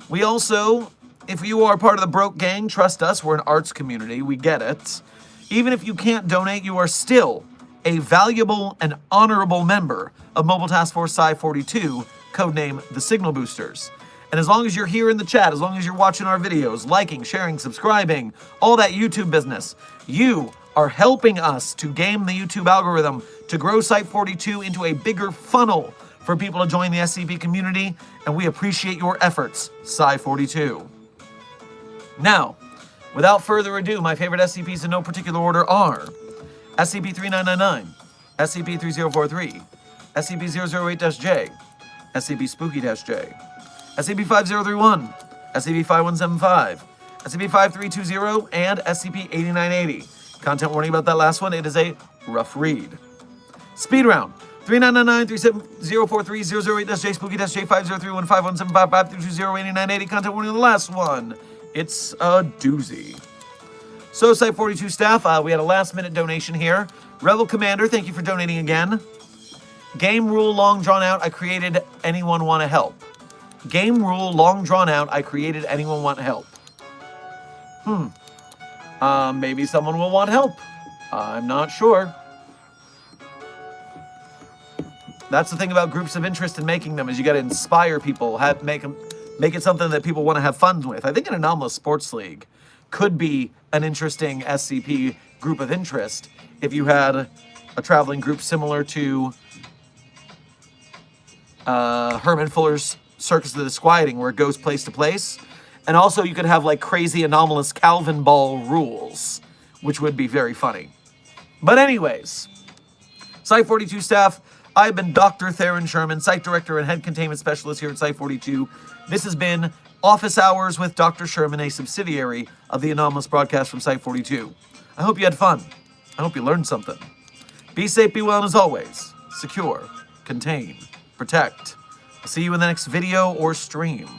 we also, if you are part of the Broke Gang, trust us, we're an arts community, we get it. Even if you can't donate, you are still a valuable and honorable member of Mobile Task Force Sci-42, codename the Signal Boosters. And as long as you're here in the chat, as long as you're watching our videos, liking, sharing, subscribing, all that YouTube business, you are helping us to game the YouTube algorithm to grow Site42 into a bigger funnel for people to join the SCP community, and we appreciate your efforts, Sci-42. Now, without further ado, my favorite SCPs in no particular order are SCP-3099, SCP-3043, SCP-008-J, SCP-Spooky-J, SCP-5031, SCP-5175, SCP-5320, and SCP-8980. Content warning about that last one, it is a rough read. Speed round. 3999-37043-008-J, Spooky-J, 5031, 5175, 5320, 8980. Content warning on the last one. It's a doozy. So, Site42 staff, we had a last-minute donation here. Rebel Commander, thank you for donating again. Game rule long drawn out, I created anyone want to help. Game rule long drawn out, I created anyone want help. Maybe someone will want help. I'm not sure. That's the thing about groups of interest in making them, is you got to inspire people, make it something that people want to have fun with. I think an Anomalous Sports League could be an interesting SCP group of interest if you had a traveling group similar to Herman Fuller's Circus of the Disquieting, where it goes place to place. And also you could have like crazy anomalous Calvin Ball rules, which would be very funny. But anyways, Site42 staff, I've been Dr. Theron Sherman, Site Director and Head Containment Specialist here at Site42. This has been Office Hours with Dr. Sherman, a subsidiary of the Anomalous broadcast from Site42. I hope you had fun. I hope you learned something. Be safe, be well, and as always, secure, contain, protect. I'll see you in the next video or stream.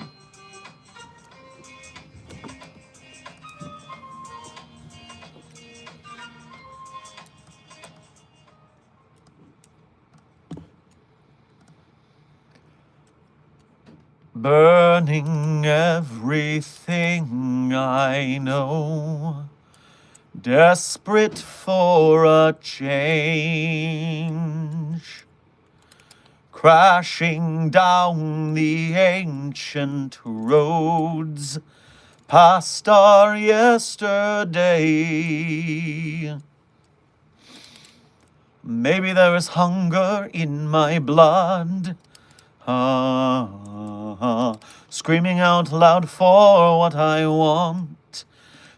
Burning everything I know, desperate for a change, crashing down the ancient roads past our yesterday. Maybe there is hunger in my blood, screaming out loud for what I want.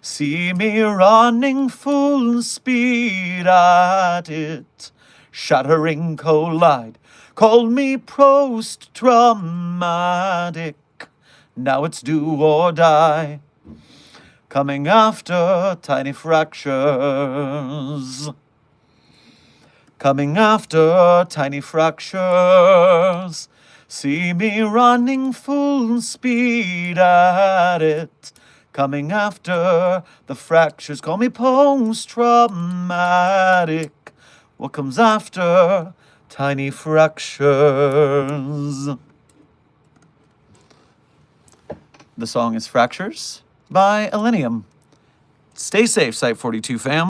See me running full speed at it, shattering collide. Call me post-traumatic. Now it's do or die, coming after tiny fractures. Coming after tiny fractures. See me running full speed at it, coming after the fractures. Call me post-traumatic. What comes after tiny fractures? The song is Fractures by Elenium. Stay safe, Site42 fam.